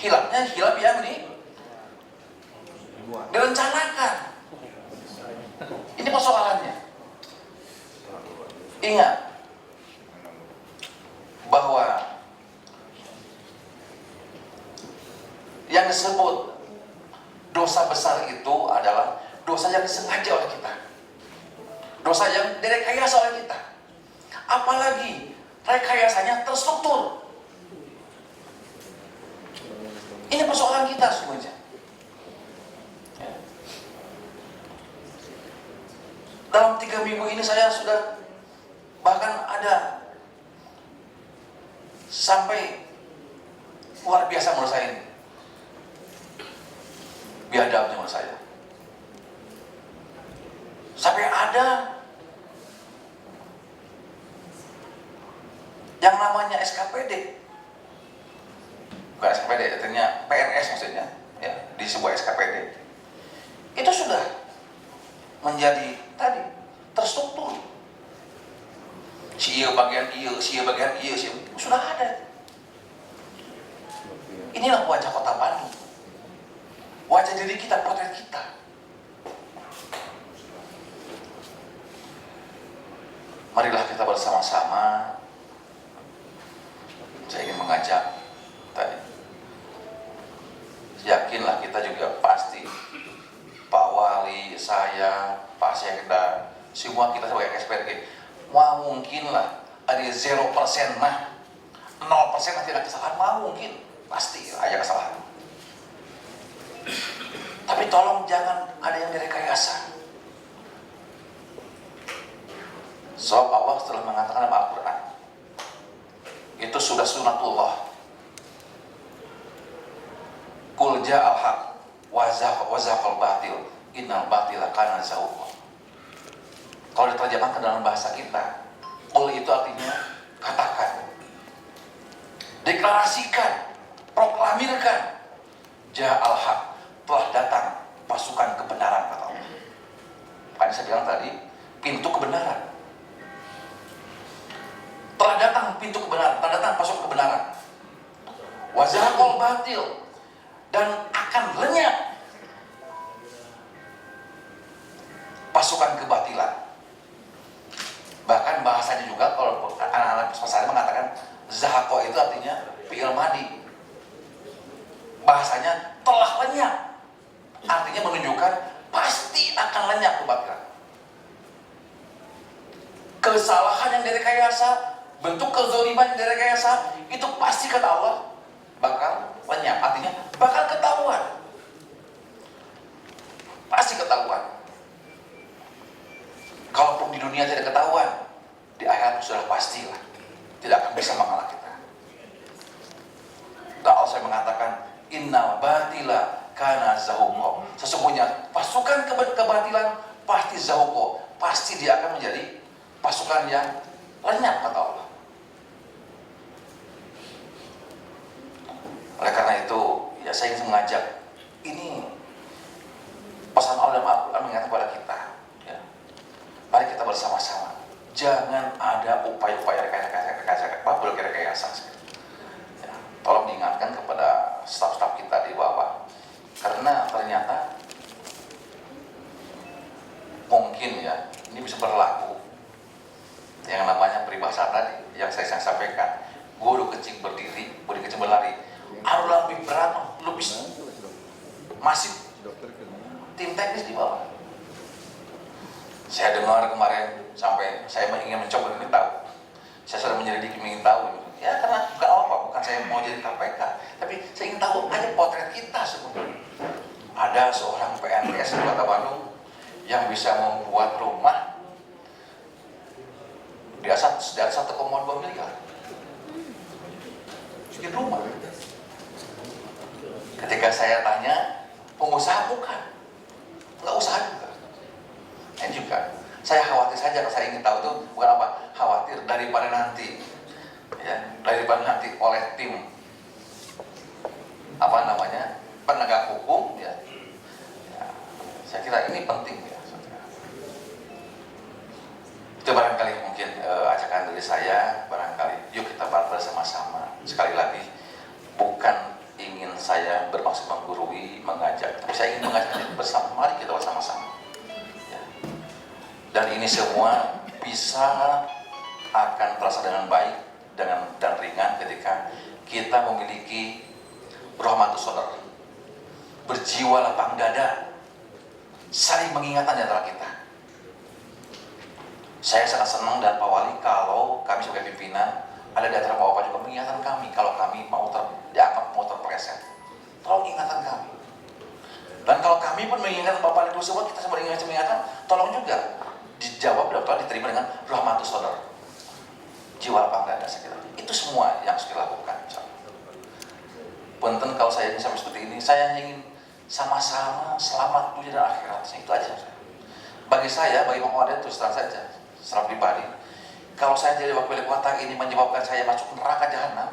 khilafnya khilaf yang direncanakan. Ini persoalannya. Ingat bahwa yang disebut dosa besar itu adalah dosa yang disengaja oleh kita, dosa yang direkayasa oleh kita, apalagi rekayasanya terstruktur. Ini persoalan kita semuanya. Dalam 3 minggu ini saya sudah bahkan ada sampai luar biasa menurut saya ini biadabnya menurut saya. Sampai ada yang namanya SKPD, bukan SKPD, artinya PNS maksudnya, ya, di sebuah SKPD itu sudah menjadi tadi terstruktur. Si bagian bagian sudah ada. Inilah wajah kota Bandung, wajah diri kita, potret kita. Marilah kita bersama-sama. Saya ingin mengajak tadi, yakinlah kita juga pasti, Pak Wali, saya, Pak Sekda, semua kita sebagai SPRG, mungkinlah ada 0% mah, 0% nanti ada kesalahan, mungkin, pasti ada kesalahan. Tapi tolong jangan ada yang direkayasa. Sebab Allah telah mengatakan dalam Al-Quran, itu sudah sunatullah. Qul ja'al haq wa zaqal batil innal batila kana zahuqa. Kalau diterjemahkan dalam bahasa kita, qul itu artinya katakan, deklarasikan, proklamirkan, ja'al haq, telah datang pasukan kebenaran, kata Allah. Kan saya bilang tadi, pintu kebenaran. Telah datang pintu kebenaran, telah datang pasukan kebenaran. Wa zaqal batil, dan akan lenyap pasukan kebatilan. Bahkan bahasanya juga kalau anak-anak pesantren mengatakan zahaqa itu artinya fi'il madi. Bahasanya telah lenyap, artinya menunjukkan pasti akan lenyap kebatilan. Kesalahan yang direkayasa, bentuk kezaliman yang direkayasa, itu pasti kata Allah bakal lenyap, artinya bakal ketahuan, pasti ketahuan. Kalaupun di dunia tidak ketahuan, di akhirat sudah pastilah tidak akan bisa mengalah kita. Dan Allah saya mengatakan, innal batila kana zahuqa, sesungguhnya pasukan kebatilan pasti zahuqa, pasti dia akan menjadi pasukan yang lenyap, kata Allah. Oleh karena itu, ya saya ingin mengajak, ini pesan Allah dalam Al-Quran mengingatkan kepada kita, ya. Mari kita bersama-sama, jangan ada upaya-upaya rekayasa. Ya, tolong diingatkan kepada staf-staf kita di bawah, karena ternyata mungkin ya ini bisa berlaku yang namanya peribahasa tadi yang saya sampaikan, guru kecil berdiri, guru kecil berlari. Harus lebih berat, lebih masih tim teknis di bawah. Saya dengar kemarin sampai saya ingin mencoba ingin tahu. Saya sudah menyelidiki ingin tahu. Ya karena bukan apa, bukan saya mau jadi KPK, tapi saya ingin tahu aja potret kita sebenarnya. Ada seorang PNS di Kota Bandung yang bisa membuat rumah di atas 1,2 miliar. Bikin rumah. Ketika saya tanya, pengusaha bukan, nggak usaha juga. Dan juga, saya khawatir saja, kalau saya ingin tahu itu bukan apa, khawatir daripada nanti, ya, daripada nanti oleh tim, penegak hukum, ya, saya kira ini penting, ya. Itu barangkali mungkin ajakan dari saya, barangkali, yuk kita bersama-sama. Sekali lagi, bukan ingin saya bermaksud menggurui, mengajak, tapi saya ingin mengajak bersama. Mari kita bersama-sama, ya. Dan ini semua bisa akan terasa dengan baik dan ringan ketika kita memiliki rahmatus sodar, berjiwa lapang dada, saling mengingatkan di antara kita. Saya sangat senang dan Pak Wali kalau kami sebagai pimpinan ada di antara Bapak juga mengingatkan kami kalau kami dianggap mau terpeleset. Tolong ingatkan kami. Dan kalau kami pun mengingatkan Bapak itu semua, kita semua mengingatkan, tolong juga dijawab dan diterima dengan rahmatus sodar, jiwa lapang dada. Saya kira itu semua yang harus dilakukan. Punten kalau saya ingin sampai seperti ini, saya ingin sama-sama selamat dunia dan akhirat. Itu aja. Bagi saya, bagi Mang Odet, terus terang saja, secara pribadi, kalau saya jadi wakil wali kota ini menyebabkan saya masuk neraka jahanam,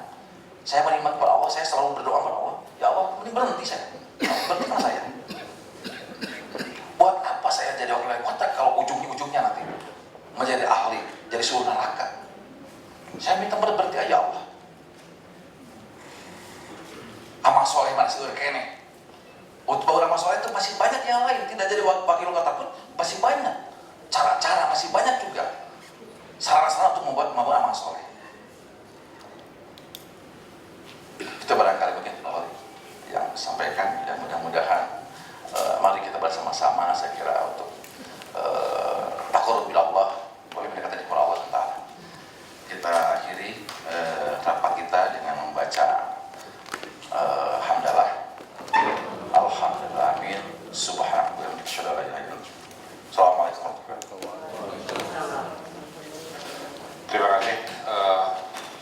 saya beriman kepada Allah, saya selalu berdoa kepada Allah, ya Allah, mending berhenti saya, berhentikan saya. Buat apa saya jadi wakil wali kota kalau ujung-ujungnya nanti menjadi ahli, jadi suhu neraka? Saya minta berhenti aja Allah. Amal soleh masih kene. Untuk amal soleh itu masih banyak yang lain, tidak jadi wakil kota pun masih banyak. Cara-cara masih banyak juga. Sarana-sarana untuk membuat amal soleh. Itu barangkali mungkin yang sampaikan, ya mudah-mudahan mari kita bersama-sama, saya kira untuk taqarrub ila Allah, boleh mendekatkan kepada Allah Ta'ala. Kita akhiri rapat kita dengan membaca hamdalah. Alhamdulillah, amin. Subhanallah, wa bihamdihi. Assalamualaikum warahmatullahi wabarakatuh. Terima kasih.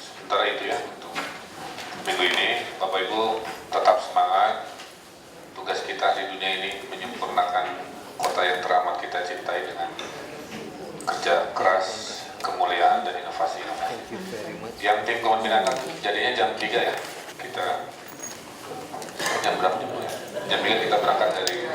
Sementara itu ya untuk minggu ini, Bapak Ibu tetap semangat. Tugas kita di dunia ini menyempurnakan kota yang teramat kita cintai dengan kerja keras, kemuliaan dan inovasi. Yang tim kebun binatang jadinya jam 3 ya. Kita jam berapa jam 3 kita berangkat dari